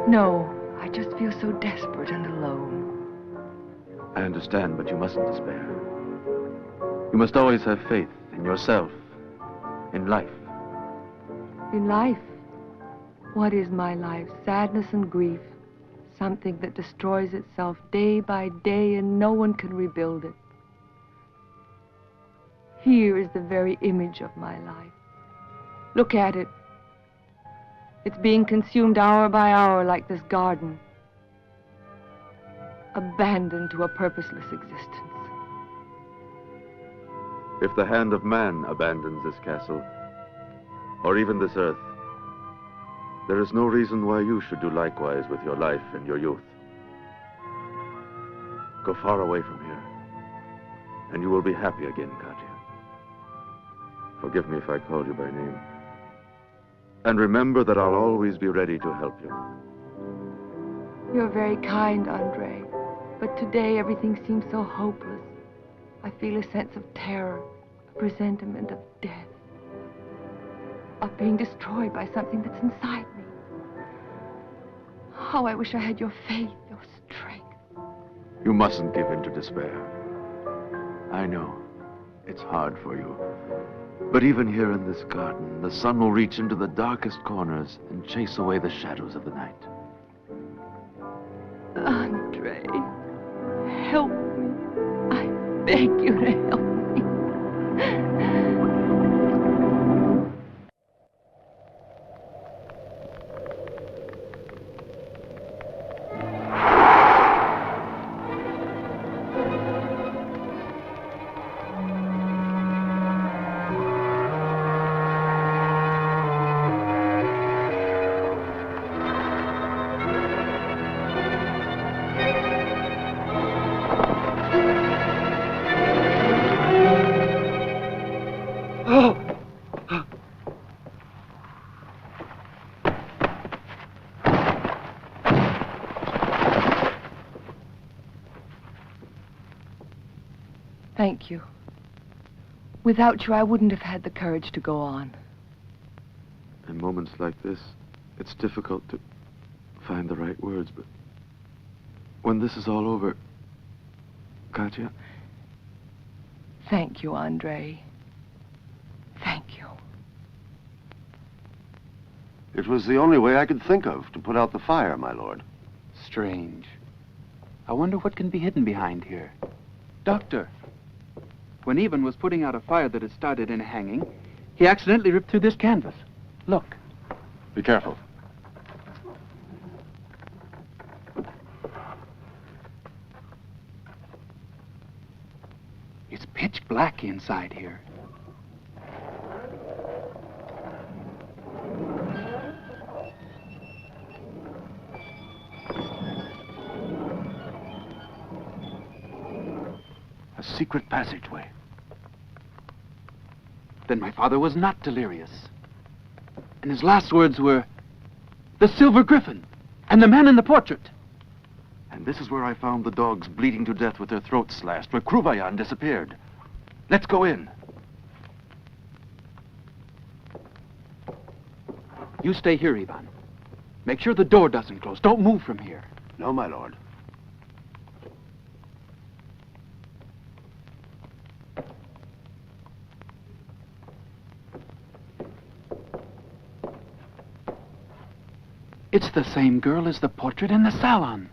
No, I just feel so desperate and alone. I understand, but you mustn't despair. You must always have faith in yourself, in life. In life? What is my life? Sadness and grief. Something that destroys itself day by day and no one can rebuild it. Here is the very image of my life. Look at it. It's being consumed hour by hour like this garden. Abandoned to a purposeless existence. If the hand of man abandons this castle, or even this earth, there is no reason why you should do likewise with your life and your youth. Go far away from here, and you will be happy again, Katya. Forgive me if I call you by name. And remember that I'll always be ready to help you. You're very kind, Andre. But today everything seems so hopeless. I feel a sense of terror, a presentiment of death. Of being destroyed by something that's inside me. Oh, I wish I had your faith, your strength. You mustn't give in to despair. I know, it's hard for you. But even here in this garden, the sun will reach into the darkest corners and chase away the shadows of the night. Andre, help me. I beg you to help me. Thank you. Without you, I wouldn't have had the courage to go on. In moments like this, it's difficult to find the right words, but when this is all over, Katya? Thank you, Andre. Thank you. It was the only way I could think of to put out the fire, my lord. Strange. I wonder what can be hidden behind here. Doctor, when Eben was putting out a fire that had started in a hanging, he accidentally ripped through this canvas. Look. Be careful. It's pitch black inside here. A secret passageway. Then my father was not delirious. And his last words were, "The silver griffin and the man in the portrait." And this is where I found the dogs bleeding to death with their throats slashed, where Kruvayan disappeared. Let's go in. You stay here, Ivan. Make sure the door doesn't close. Don't move from here. No, my lord. It's the same girl as the portrait in the salon.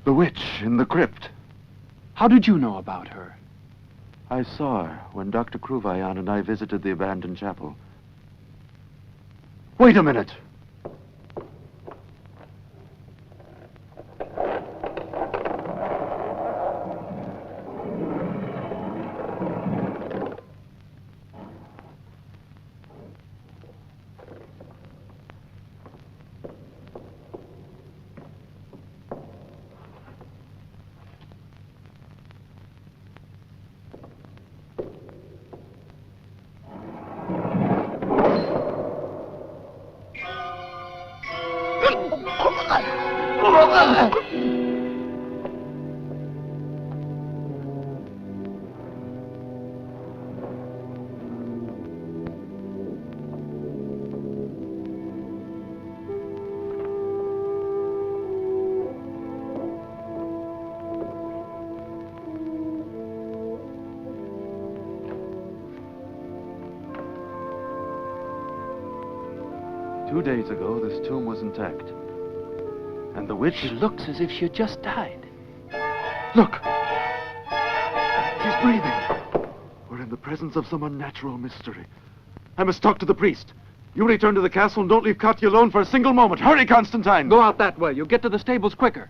The witch in the crypt. How did you know about her? I saw her when Dr. Kruvayan and I visited the abandoned chapel. Wait a minute. Two days ago, this tomb was intact. And the witch... She looks as if she had just died. Look! She's breathing. We're in the presence of some unnatural mystery. I must talk to the priest. You return to the castle and don't leave Katya alone for a single moment. Hurry, Constantine! Go out that way. You'll get to the stables quicker.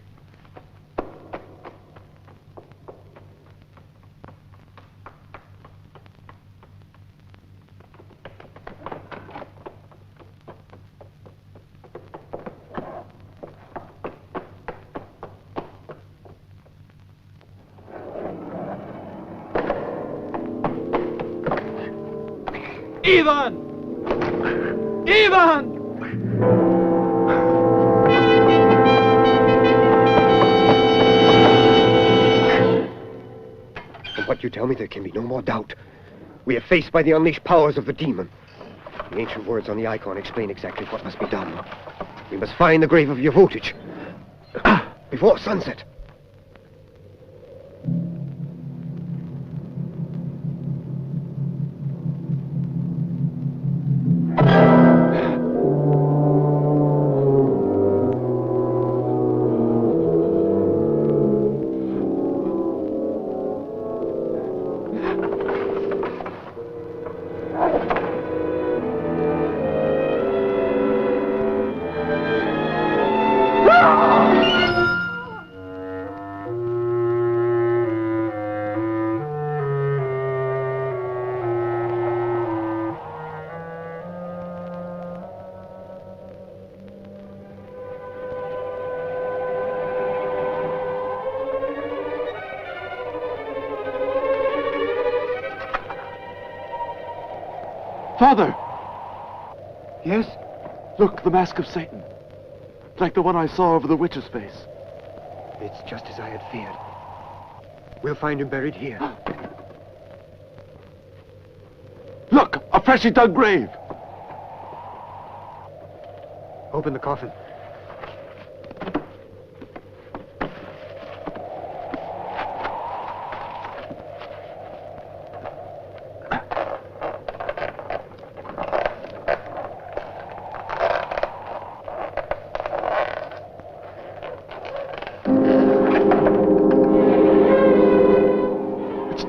Ivan! Ivan! From what you tell me, there can be no more doubt. We are faced by the unleashed powers of the demon. The ancient words on the icon explain exactly what must be done. We must find the grave of your voltage before sunset. Father! Yes? Look, the mask of Satan. Like the one I saw over the witch's face. It's just as I had feared. We'll find him buried here. Look! A freshly dug grave! Open the coffin.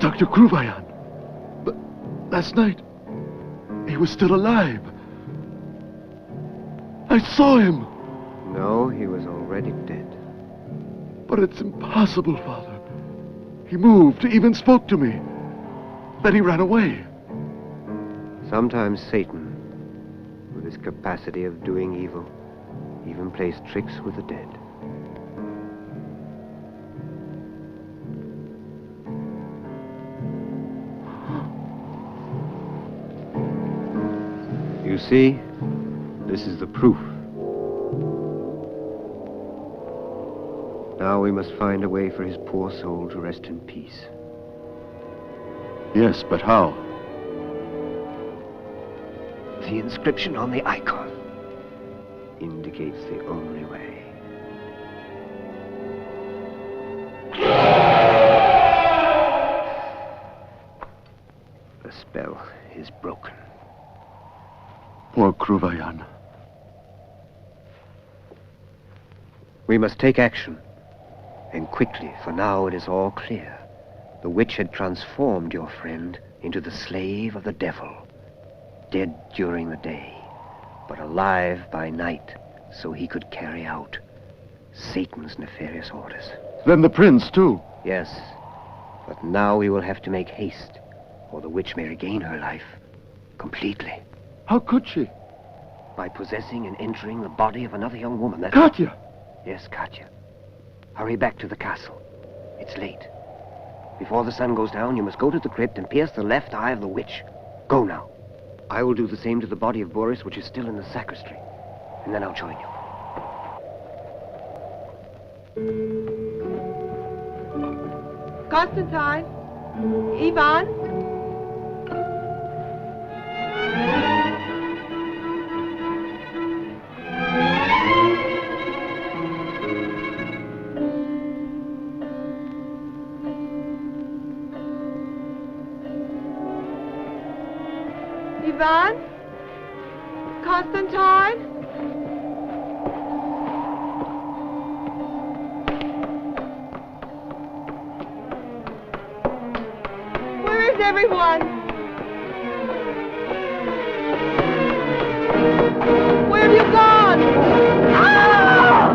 Dr. Kruvayan. But last night, he was still alive. I saw him. No, he was already dead. But it's impossible, Father. He moved, he even spoke to me. Then he ran away. Sometimes Satan, with his capacity of doing evil, even plays tricks with the dead. You see, this is the proof. Now we must find a way for his poor soul to rest in peace. Yes, but how? The inscription on the icon indicates the only way. The spell is broken. Poor Kruvayan. We must take action. And quickly, for now it is all clear. The witch had transformed your friend into the slave of the devil. Dead during the day, but alive by night, so he could carry out Satan's nefarious orders. Then the prince, too. Yes, but now we will have to make haste, or the witch may regain her life completely. How could she? By possessing and entering the body of another young woman. That's Katya! Yes, Katya. Hurry back to the castle. It's late. Before the sun goes down, you must go to the crypt and pierce the left eye of the witch. Go now. I will do the same to the body of Boris, which is still in the sacristy. And then I'll join you. Constantine? Ivan? Ivan? Constantine? Where is everyone? Where have you gone? Ah!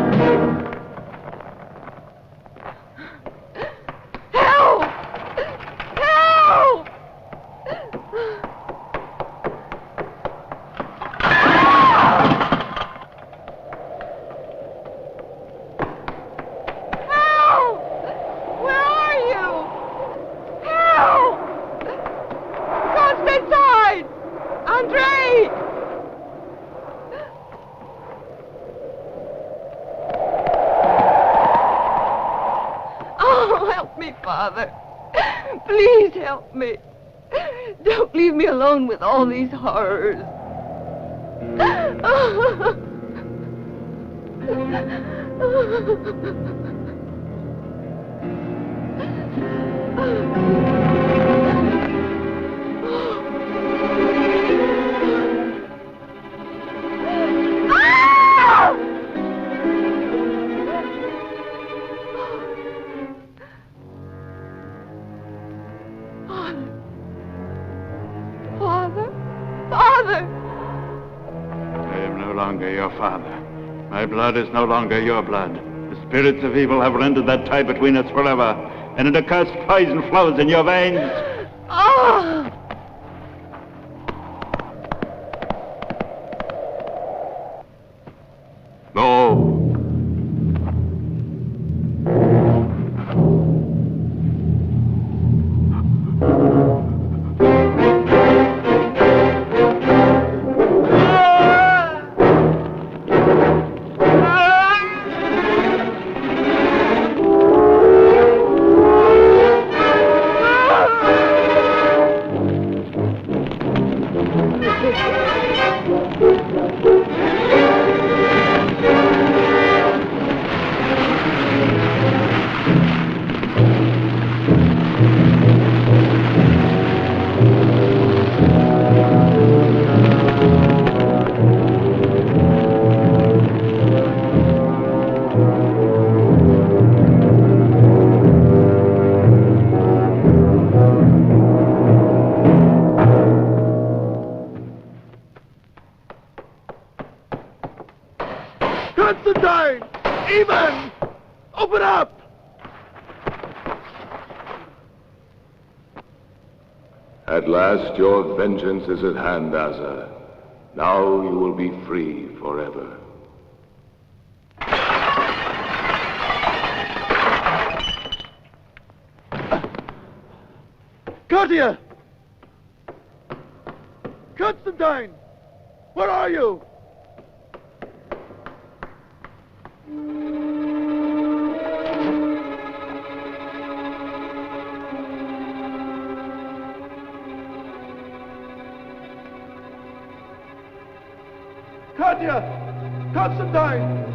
Help! Help! Father, please help me. Don't leave me alone with all these horrors. Your father. My blood is no longer your blood. The spirits of evil have rendered that tie between us forever, and an accursed poison flows in your veins. Oh! No. Constantine! Ivan! Open up! At last your vengeance is at hand, Asa. Now you will be free forever. Katya! Constantine! Where are you? Katya! Constantine!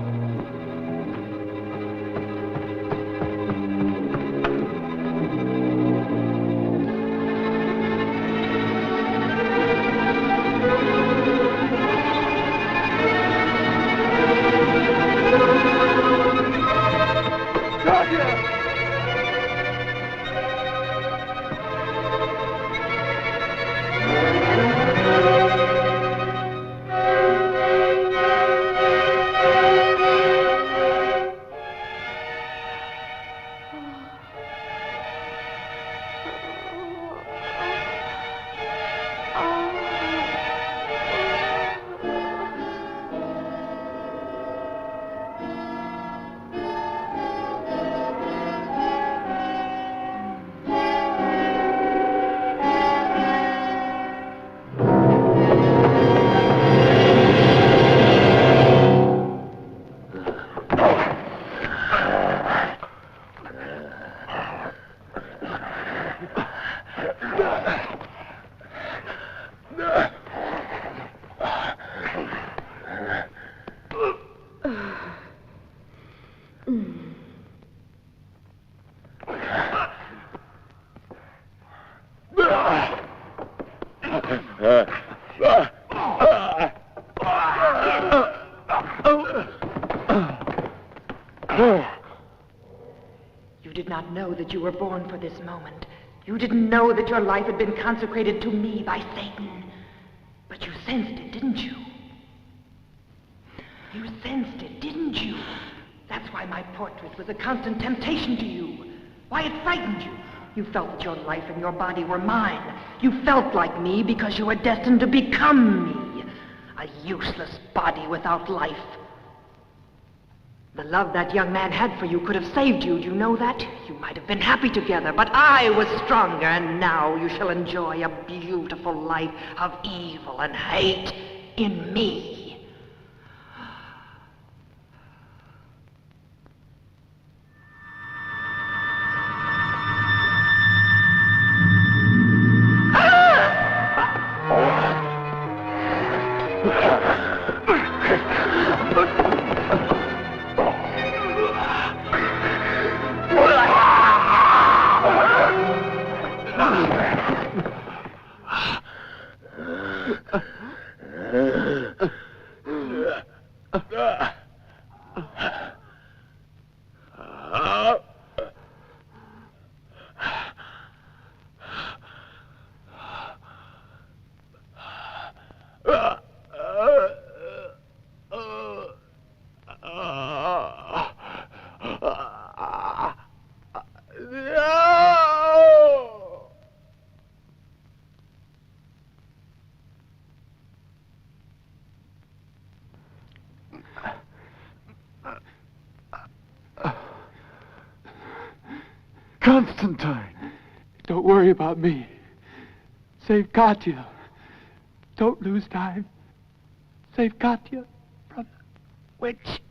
You did not know that you were born for this moment. You didn't know that your life had been consecrated to me by Satan. But you sensed it, didn't you? You sensed it, didn't you? That's why my portrait was a constant temptation to you. Why it frightened you. You felt that your life and your body were mine. You felt like me because you were destined to become me. A useless body without life. The love that young man had for you could have saved you. Do you know that? You might have been happy together, but I was stronger, and now you shall enjoy a beautiful life of evil and hate in me. Constantine! Don't worry about me. Save Katya. Don't lose time. Save Katya from the witch.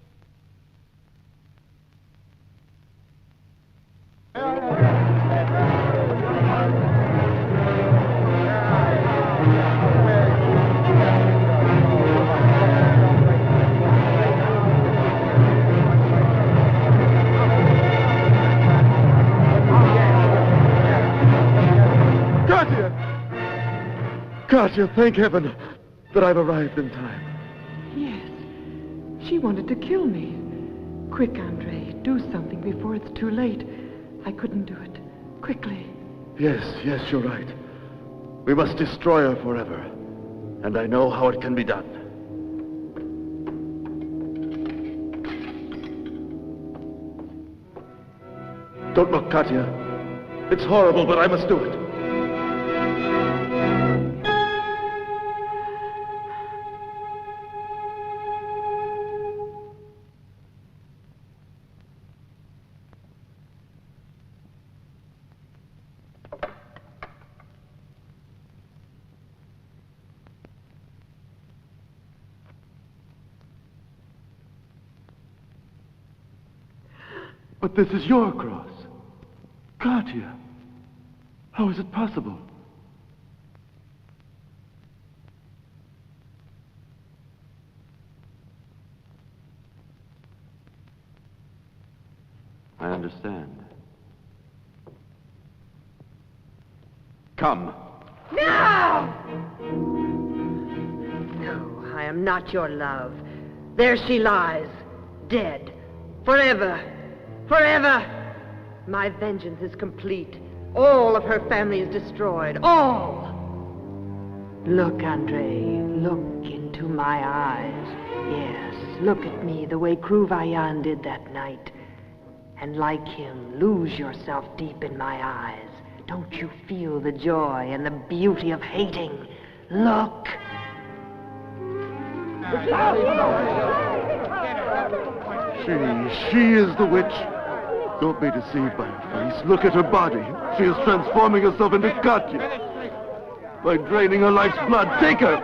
Katya, thank heaven that I've arrived in time. Yes. She wanted to kill me. Quick, Andre. Do something before it's too late. I couldn't do it. Quickly. Yes, you're right. We must destroy her forever. And I know how it can be done. Don't look, Katya. It's horrible, but I must do it. But this is your cross. Katya, how is it possible? I understand. Come. No! No, I am not your love. There she lies, dead, forever, forever. My vengeance is complete. All of her family is destroyed, all. Look, Andre, look into my eyes. Yes, look at me the way Vaillant did that night. And like him, lose yourself deep in my eyes. Don't you feel the joy and the beauty of hating? Look. She is the witch. Don't be deceived by her face. Look at her body. She is transforming herself into Katya. By draining her life's blood. Take her!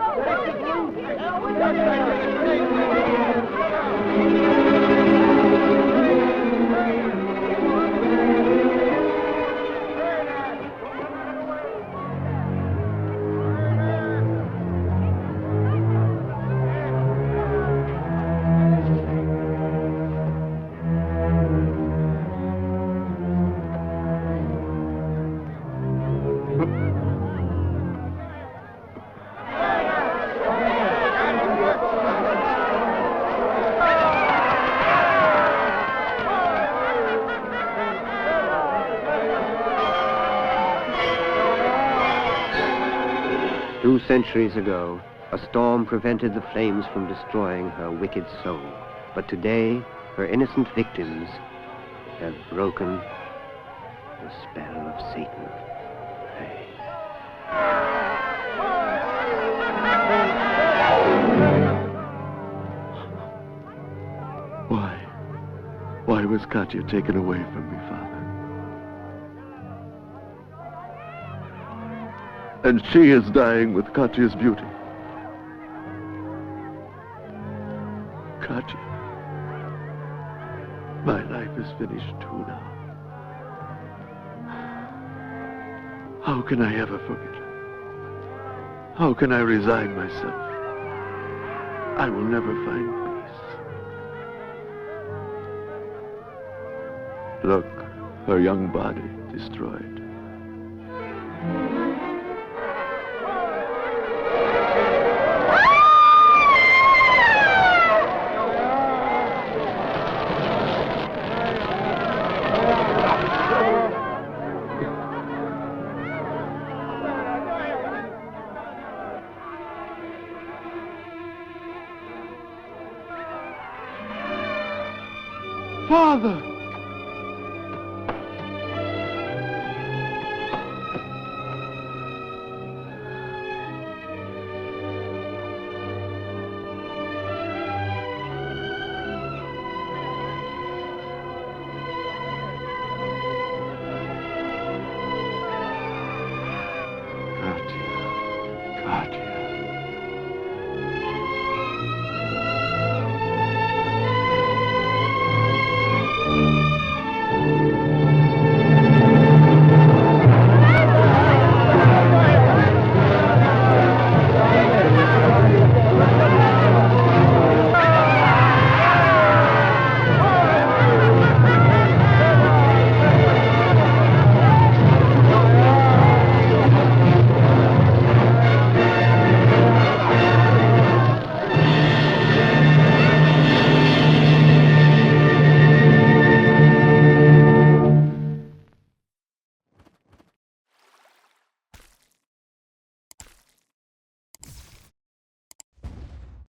Centuries ago, a storm prevented the flames from destroying her wicked soul. But today, her innocent victims have broken the spell of Satan. Why was Katya taken away from me, Father? And she is dying with Katya's beauty. Katya, my life is finished too now. How can I ever forget her? How can I resign myself? I will never find peace. Look, her young body destroyed. Father!